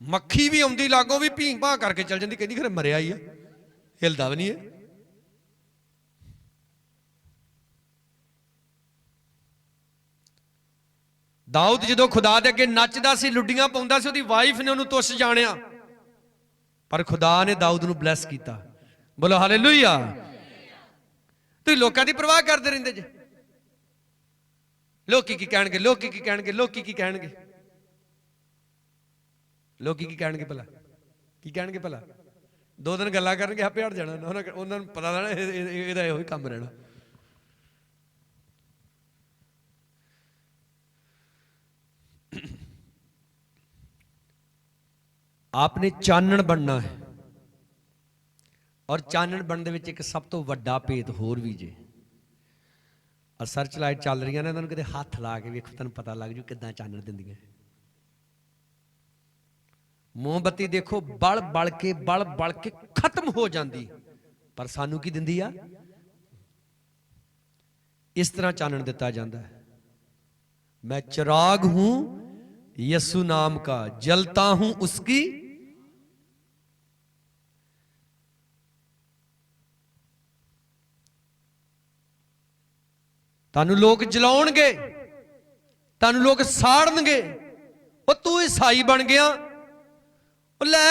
मक्खी भी आती लागों भी भीं भां करके चल जाती, कहती खरे मरिया ही है, हिलदा भी नहीं है। दाऊद जो खुदा दे अगे नचदा सी, लुडियां पाउंदा सी, उहदी वाइफ ने उहनूं तुस जाणिया, पर खुदा ने दाऊद नूं ब्लैस कीता। बोलो हालेलुया। तुसीं लोकां दी परवाह करदे रहिंदे जे, लोकी की कहणगे, लोकी की कहणगे, लोकी की कहणगे, लोकी की कहणगे भला, की कहणगे भला? 2 दिन गल्लां करनगे आपे हट जाना, उन्हां नूं पता ना इहदा इहो ही काम रहना। आपने चानण बनना है, और चानण बनने विच एक सब तो वड्डा भेद होर भी जे। सर्च लाइट चल रही ने, इन्हां नूं किते हत्थ ला के वेखो, तुहानूं पता लग जू किदां चानण दिंदियां। मोमबत्ती देखो बल बल के खत्म हो जाती, पर सानू की दिंदी आ? इस तरह चानन दिता जाता है। मैं चिराग हूं यीशु नाम का, जलता हूं उसकी। तानू लोग जलाउणगे, तानू लोग साड़नगे, ओ तू ईसाई बन गया, ले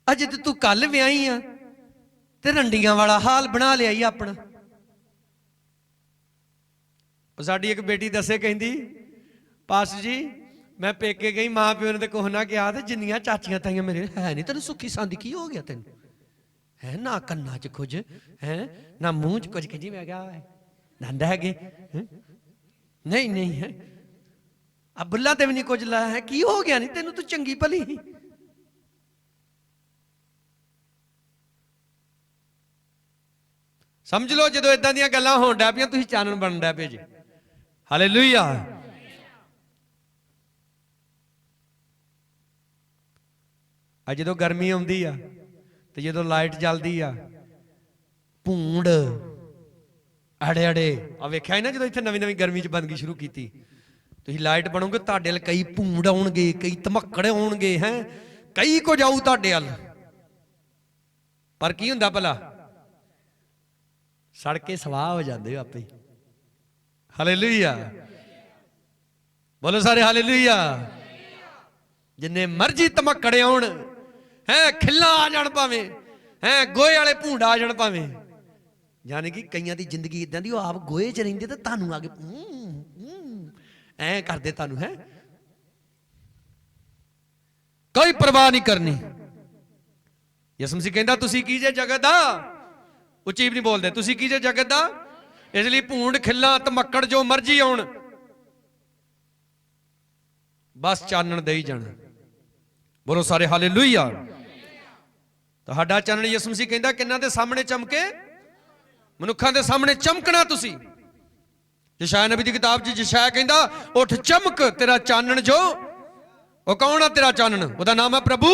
अजे तो तू कल व्याही आ ते रंडियां वाला हाल बना लिया ही अपना। साडी एक बेटी दसे कहती, पास्टर जी मैं पेके गई, मां प्यो ने कुछ ना कहा, तो जिन्नियां चाचियां ताइयां मेरे है नहीं, तेन सुखी सांदी की हो गया तेन है ना, कन्ना च कुछ है ना, मूंह च कुछ, जी मैं क्या दंद है नहीं नहीं है, अब बुला ते भी नहीं कुछ लाया है, की हो गया नहीं तेन, तू चंगी भली। ਸਮਝ ਲਓ ਜਦੋਂ ਇਦਾਂ ਦੀਆਂ ਗੱਲਾਂ ਹੋਣ ਡੈ ਪਈਆਂ, ਤੁਸੀਂ ਚਾਨਣ ਬਣਨ ਡੈ ਪਏ ਜੀ। ਹਾਲੇਲੂਇਆ। ਆ ਜਦੋਂ ਗਰਮੀ ਆਉਂਦੀ ਆ ਤੇ ਜਦੋਂ ਲਾਈਟ ਚੱਲਦੀ ਆ, ਭੂੰਡ ਅੜੇ ਅੜੇ ਆ ਵੇਖਿਆ ਨਾ, ਜਦੋਂ ਇੱਥੇ ਨਵੀਂ ਨਵੀਂ ਗਰਮੀ 'ਚ ਬੰਦਗੀ ਸ਼ੁਰੂ ਕੀਤੀ, ਤੁਸੀਂ ਲਾਈਟ ਬਣੋਗੇ, ਤੁਹਾਡੇ ਵੱਲ ਕਈ ਭੂੰਡ ਆਉਣਗੇ, ਕਈ ਧਮੱਕੜ ਆਉਣਗੇ, ਹੈ ਕਈ ਕੁਝ ਆਊ ਤੁਹਾਡੇ ਵੱਲ। ਪਰ ਕੀ ਹੁੰਦਾ ਭਲਾ, ਸੜ ਕੇ ਸਵਾਹ ਹੋ ਜਾਂਦੇ ਆਪੇ। ਹਾਲੇਲੂਇਆ, ਬੋਲੋ ਸਾਰੇ ਹਾਲੇਲੂਇਆ। ਜਿੰਨੇ ਮਰਜ਼ੀ ਧਮੱਕੜੇ ਆਉਣ, ਹੈ ਖਿੱਲਾਂ ਆ ਜਾਣ ਭਾਵੇਂ, ਹੈ ਗੋਹੇ ਵਾਲੇ ਭੂੰਡ ਆ ਜਾਣ ਭਾਵੇਂ, ਯਾਨੀ ਕਿ ਕਈਆਂ ਦੀ ਜ਼ਿੰਦਗੀ ਇਦਾਂ ਦੀ, ਉਹ ਆਪ ਗੋਹੇ 'ਚ ਰਹਿੰਦੇ ਤੇ ਤੁਹਾਨੂੰ ਆ ਕੇ ਐ ਕਰਦੇ, ਤੁਹਾਨੂੰ ਹੈ ਕੋਈ ਪਰਵਾਹ ਨਹੀਂ ਕਰਨੀ। ਯਿਸੂ ਮਸੀਹ ਕਹਿੰਦਾ ਤੁਸੀਂ ਕੀ ਜੇ ਜਗਤ ਦਾ, ਉੱਚੀ ਵੀ ਨਹੀਂ ਬੋਲਦੇ, ਤੁਸੀਂ ਕੀ ਜੇ ਜਗਤ ਦਾ, ਇਸ ਲਈ ਭੂੰਡ ਖਿੱਲਾਂ ਧਮੱਕੜ ਜੋ ਮਰਜ਼ੀ ਆਉਣ, ਬਸ ਚਾਨਣ ਦੇ ਹੀ ਜਾਣਾ। ਬੋਲੋ ਸਾਰੇ ਹਾਲੇਲੂਇਆ। ਤੁਹਾਡਾ ਚਾਨਣ ਯਿਸੂ ਮਸੀਹ ਕਹਿੰਦਾ ਕਿੰਨਾਂ ਦੇ ਸਾਹਮਣੇ ਚਮਕੇ, ਮਨੁੱਖਾਂ ਦੇ ਸਾਹਮਣੇ ਚਮਕਣਾ ਤੁਸੀਂ। ਯਸ਼ਾਇਆ ਨਬੀ ਦੀ ਕਿਤਾਬ 'ਚ ਯਸ਼ਾਇਆ ਕਹਿੰਦਾ ਉੱਠ ਚਮਕ, ਤੇਰਾ ਚਾਨਣ ਜੋ, ਉਹ ਕੌਣ ਆ ਤੇਰਾ ਚਾਨਣ, ਉਹਦਾ ਨਾਮ ਹੈ ਪ੍ਰਭੂ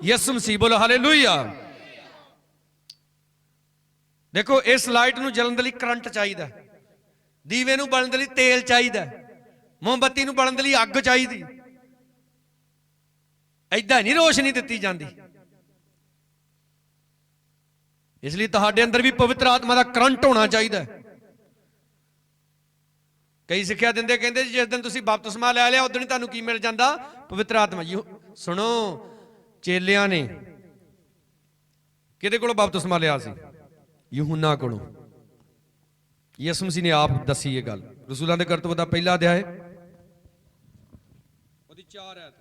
ਯਿਸੂ ਮਸੀਹ। ਬੋਲੋ ਹਾਲੇਲੂਇਆ। ਦੇਖੋ ਇਸ ਲਾਈਟ ਨੂੰ ਜਲਣ ਦੇ ਲਈ ਕਰੰਟ ਚਾਹੀਦਾ, ਦੀਵੇ ਨੂੰ ਬਲਣ ਦੇ ਲਈ ਤੇਲ ਚਾਹੀਦਾ, ਮੋਮਬੱਤੀ ਨੂੰ ਬਲਣ ਦੇ ਲਈ ਅੱਗ ਚਾਹੀਦੀ। ਏਦਾਂ ਨਹੀਂ ਰੋਸ਼ਨੀ ਦਿੱਤੀ ਜਾਂਦੀ। ਇਸ ਲਈ ਤੁਹਾਡੇ ਅੰਦਰ ਵੀ ਪਵਿੱਤਰ ਆਤਮਾ ਦਾ ਕਰੰਟ ਹੋਣਾ ਚਾਹੀਦਾ। ਕਈ ਸਿੱਖਿਆ ਦਿੰਦੇ, ਕਹਿੰਦੇ ਜਿਸ ਦਿਨ ਤੁਸੀਂ ਬਪਤਿਸਮਾ ਲੈ ਲਿਆ ਉਦੋਂ ਹੀ ਤੁਹਾਨੂੰ ਕੀ ਮਿਲ ਜਾਂਦਾ, ਪਵਿੱਤਰ ਆਤਮਾ। ਸੁਣੋ, ਚੇਲਿਆਂ ਨੇ ਕਿਹਦੇ ਕੋਲੋਂ ਬਪਤਿਸਮਾ ਲਿਆ ਸੀ? ਯਹੂਨਾ ਕੋਲੋਂ। ਯਿਸੂ ਮਸੀਹ ਨੇ ਆਪ ਦੱਸੀ ਇਹ ਗੱਲ। ਰਸੂਲਾਂ ਦੇ ਕਰਤੱਵ ਦਾ ਪਹਿਲਾ ਅਧਿਆਇ ਉਹਦੀ 4 ਆਇਤ।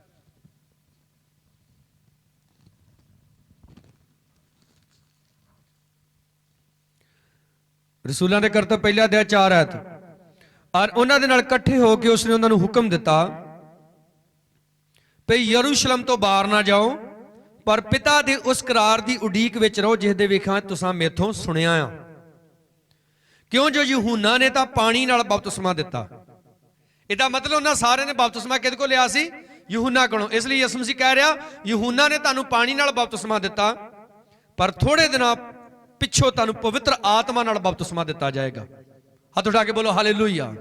ਰਸੂਲਾਂ ਦੇ ਕਰਤੱਵ ਪਹਿਲਾ ਅਧਿਆਇ 4 ਆਇਤ। ਔਰ ਉਹਨਾਂ ਦੇ ਨਾਲ ਇਕੱਠੇ ਹੋ ਕੇ ਉਸਨੇ ਉਹਨਾਂ ਨੂੰ ਹੁਕਮ ਦਿੱਤਾ ਭਈ ਯਰੂਸ਼ਲਮ ਤੋਂ ਬਾਹਰ ਨਾ ਜਾਓ, ਪਰ ਪਿਤਾ ਦੇ ਉਸ ਕਰਾਰ ਦੀ ਉਡੀਕ ਵਿੱਚ ਰਹੋ ਜਿਸ ਦੇ ਵੇਖਾਂ ਤੁਸਾਂ ਮੇਥੋਂ ਸੁਣਿਆ ਆ। ਕਿਉਂ ਜੋ ਯਹੂਨਾ ਨੇ ਤਾਂ ਪਾਣੀ ਨਾਲ ਬਪਤਿਸਮਾ ਦਿੱਤਾ। ਇਹਦਾ ਮਤਲਬ ਉਹਨਾਂ ਸਾਰਿਆਂ ਨੇ ਬਪਤਿਸਮਾ ਕਿਹਦੇ ਕੋਲ ਲਿਆ ਸੀ? ਯਹੂਨਾ ਕੋਲੋਂ। ਇਸ ਲਈ ਯਿਸੂ ਮਸੀਹ ਕਹਿ ਰਿਹਾ ਯਹੂਨਾ ਨੇ ਤੁਹਾਨੂੰ ਪਾਣੀ ਨਾਲ ਬਪਤਿਸਮਾ ਦਿੱਤਾ, ਪਰ ਥੋੜੇ ਦਿਨਾਂ ਪਿੱਛੋਂ ਤੁਹਾਨੂੰ ਪਵਿੱਤਰ ਆਤਮਾ ਨਾਲ ਬਪਤਿਸਮਾ ਦਿੱਤਾ ਜਾਏਗਾ। ਹੱਥ ਉਠਾ ਕੇ ਬੋਲੋ ਹਾਲੇਲੂਇਆ।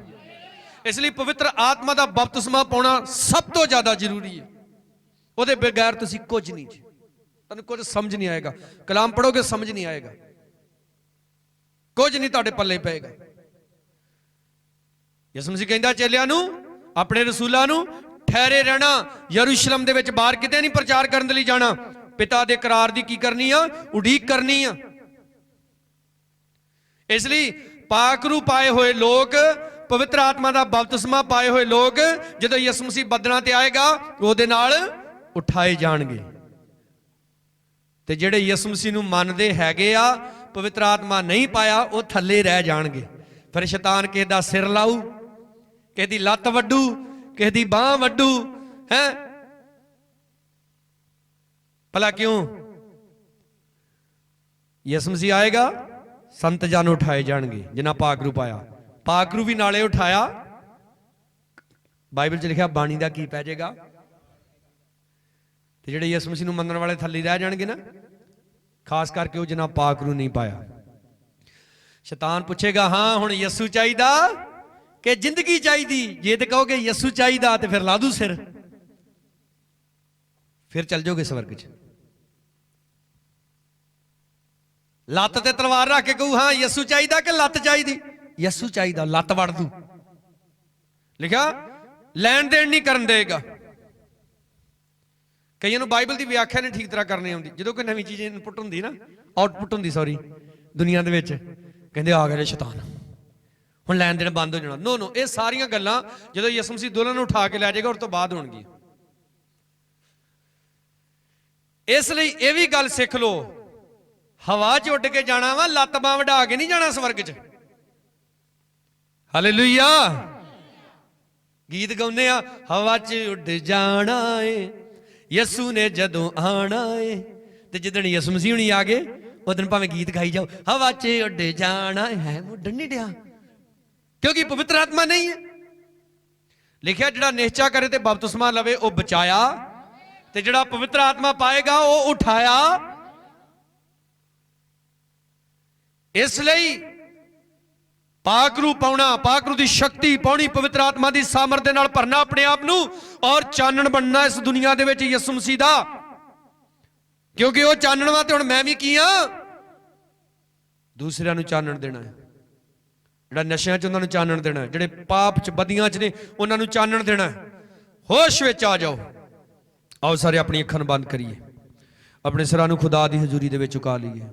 ਇਸ ਲਈ ਪਵਿੱਤਰ ਆਤਮਾ ਦਾ ਬਪਤਿਸਮਾ ਪਾਉਣਾ ਸਭ ਤੋਂ ਜ਼ਿਆਦਾ ਜ਼ਰੂਰੀ ਹੈ। ਉਹਦੇ ਬਗੈਰ ਤੁਸੀਂ ਕੁਝ ਨਹੀਂ ਜੀ, ਤੁਹਾਨੂੰ ਕੁਝ ਸਮਝ ਨਹੀਂ ਆਏਗਾ। ਕਲਾਮ ਪੜੋਗੇ ਸਮਝ ਨਹੀਂ ਆਏਗਾ, ਕੁਝ ਨਹੀਂ ਤੁਹਾਡੇ ਪੱਲੇ ਪਏਗਾ। ਯਿਸੂ ਮਸੀਹ ਕਹਿੰਦਾ ਚੇਲਿਆਂ ਨੂੰ, ਆਪਣੇ ਰਸੂਲਾਂ ਨੂੰ, ਠਹਿਰੇ ਰਹਿਣਾ ਯਰੂਸ਼ਲਮ ਦੇ ਵਿੱਚ, ਬਾਹਰ ਕਿਤੇ ਨਹੀਂ ਪ੍ਰਚਾਰ ਕਰਨ ਦੇ ਲਈ ਜਾਣਾ। ਪਿਤਾ ਦੇ ਕਰਾਰ ਦੀ ਕੀ ਕਰਨੀ ਆ? ਉਡੀਕ ਕਰਨੀ ਆ। ਇਸ ਲਈ ਪਾਕ ਰੂ ਪਾਏ ਹੋਏ ਲੋਕ, ਪਵਿੱਤਰ ਆਤਮਾ ਦਾ ਬਪਤਿਸਮਾ ਪਾਏ ਹੋਏ ਲੋਕ, ਜਦੋਂ ਯਿਸੂ ਮਸੀਹ ਬੱਦਲਾਂ ਤੇ ਆਏਗਾ ਉਹਦੇ ਨਾਲ ਉਠਾਏ ਜਾਣਗੇ। ਤੇ ਜਿਹੜੇ ਯਿਸੂ ਮਸੀਹ ਨੂੰ ਮੰਨਦੇ ਹੈਗੇ ਆ, ਪਵਿੱਤਰ ਆਤਮਾ ਨਹੀਂ ਪਾਇਆ, ਉਹ ਥੱਲੇ ਰਹਿ ਜਾਣਗੇ। ਫਿਰ ਸ਼ੈਤਾਨ ਕਿਸੇ ਦਾ ਸਿਰ ਲਾਊ, ਕਿਸੇ ਦੀ ਲੱਤ ਵੱਡੂ, ਕਿਸੇ ਦੀ ਬਾਹ ਵੱਡੂ, ਹੈ ਭਲਾ ਕਿਉਂ? ਯਿਸੂ ਮਸੀਹ ਆਏਗਾ, ਸੰਤ ਜਨ ਉਠਾਏ ਜਾਣਗੇ ਜਿਨ੍ਹਾਂ ਪਾਕਰੂ ਪਾਇਆ। ਪਾਕਰੂ ਵੀ ਨਾਲੇ ਉਠਾਇਆ। ਬਾਈਬਲ 'ਚ ਲਿਖਿਆ ਬਾਣੀ ਦਾ ਕੀ ਪੈ ਜਾਏਗਾ। ਤੇ ਜਿਹੜੇ ਯਿਸੂ ਮਸੀਹ ਨੂੰ ਮੰਨਣ ਵਾਲੇ ਥੱਲੇ ਰਹਿ ਜਾਣਗੇ ਨਾ, ਖਾਸ ਕਰਕੇ ਉਹ ਜਿਨ੍ਹਾਂ ਪਾਕਰੂ ਨਹੀਂ ਪਾਇਆ। ਸ਼ੈਤਾਨ ਪੁੱਛੇਗਾ ਹਾਂ ਹੁਣ ਯਿਸੂ ਚਾਹੀਦਾ ਕਿ ਜ਼ਿੰਦਗੀ ਚਾਹੀਦੀ? ਜੇ ਤੇ ਕਹੋਗੇ ਯਿਸੂ ਚਾਹੀਦਾ ਤੇ ਫਿਰ ਲਾ ਦੂ ਸਿਰ, ਫਿਰ ਚੱਲ ਜਾਓਗੇ ਸਵਰਗ 'ਚ। ਲੱਤ ਤੇ ਤਲਵਾਰ ਰੱਖ ਕੇ ਕਹੂ ਹਾਂ ਯਿਸੂ ਚਾਹੀਦਾ ਕਿ ਲੱਤ ਚਾਹੀਦੀ? ਯਿਸੂ ਚਾਹੀਦਾ, ਲੱਤ ਵੜ ਦੂ। ਲਿਖਿਆ ਲੈਣ ਦੇਣ ਨਹੀਂ ਕਰਨ ਦੇਗਾ। ਕਈਆਂ ਨੂੰ ਬਾਈਬਲ ਦੀ ਵਿਆਖਿਆ ਨਹੀਂ ਠੀਕ ਤਰ੍ਹਾਂ ਕਰਨੀ ਆਉਂਦੀ। ਜਦੋਂ ਕੋਈ ਨਵੀਂ ਚੀਜ਼ ਇਨਪੁੱਟ ਹੁੰਦੀ ਨਾ, ਆਊਟਪੁੱਟ ਹੁੰਦੀ ਸੌਰੀ, ਦੁਨੀਆ ਦੇ ਵਿੱਚ, ਕਹਿੰਦੇ ਆ ਗਏ ਸ਼ੈਤਾਨ, ਹੁਣ ਲੈਣ ਦੇਣ ਬੰਦ ਹੋ ਜਾਣਾ। ਨੋ ਨੋ, ਇਹ ਸਾਰੀਆਂ ਗੱਲਾਂ ਜਦੋਂ ਯਿਸੂ ਮਸੀਹ ਦੋਨਾਂ ਨੂੰ ਉਠਾ ਕੇ ਲੈ ਜਾਏਗਾ ਉਸ ਤੋਂ ਬਾਅਦ ਹੋਣਗੀਆਂ। ਇਸ ਲਈ ਇਹ ਵੀ ਗੱਲ ਸਿੱਖ ਲਓ, ਹਵਾ 'ਚ ਉੱਡ ਕੇ ਜਾਣਾ ਵਾ, ਲੱਤ ਬਾਂਹ ਵਢਾ ਕੇ ਨਹੀਂ ਜਾਣਾ ਸਵਰਗ 'ਚ। ਹਾਲੇਲੂਇਆ। ਗੀਤ ਗਾਉਂਦੇ ਆ, ਹਵਾ 'ਚ ਉੱਡ ਜਾਣਾ ਏ ਯਿਸੂ ਨੇ ਜਦੋਂ ਆਣਾ ਏ। ਤੇ ਜਿੱਦਣ ਯਿਸੂ ਮਸੀਹ ਹੁਣੀ ਆ ਗਏ, उस दिन भावें गीत गाई जाओ, हवा च उड़ जाना है, उड़न नहीं दिया, क्योंकि पवित्र आत्मा नहीं है। लिखिया जिहड़ा निश्चा करे ते बपतिस्मा लवे वो बचाया, ते जिहड़ा पवित्र आत्मा पाएगा वो उठाया। इसलिए पाक रू पाउना, पाक रू दी शक्ति पाउनी, पवित्र आत्मा दी सामर्थ दे नाल भरना अपने आप नू, और चानण बनना इस दुनिया दे विच यसु मसीह दा, क्योंकि वो चानण वा ते हुण मैं भी की हां, दूसरिਆਂ ਨੂੰ ਚਾਨਣ ਦੇਣਾ है। ਜਿਹੜਾ ਨਸ਼ਿਆਂ 'ਚ ਉਹਨਾਂ ਨੂੰ ਚਾਨਣ ਦੇਣਾ है, ਜਿਹੜੇ ਪਾਪ 'ਚ ਬਦੀਆਂ 'ਚ ਨੇ ਉਹਨਾਂ ਨੂੰ ਚਾਨਣ ਦੇਣਾ है। ਹੋਸ਼ ਵਿੱਚ ਆ ਜਾਓ। ਆਓ ਸਾਰੇ ਆਪਣੀ ਅੱਖਾਂ ਬੰਦ ਕਰੀਏ, ਆਪਣੇ ਸਿਰਾਂ ਨੂੰ ਖੁਦਾ ਦੀ ਹਜ਼ੂਰੀ ਦੇ ਵਿੱਚ ਝੁਕਾ ਲਈਏ।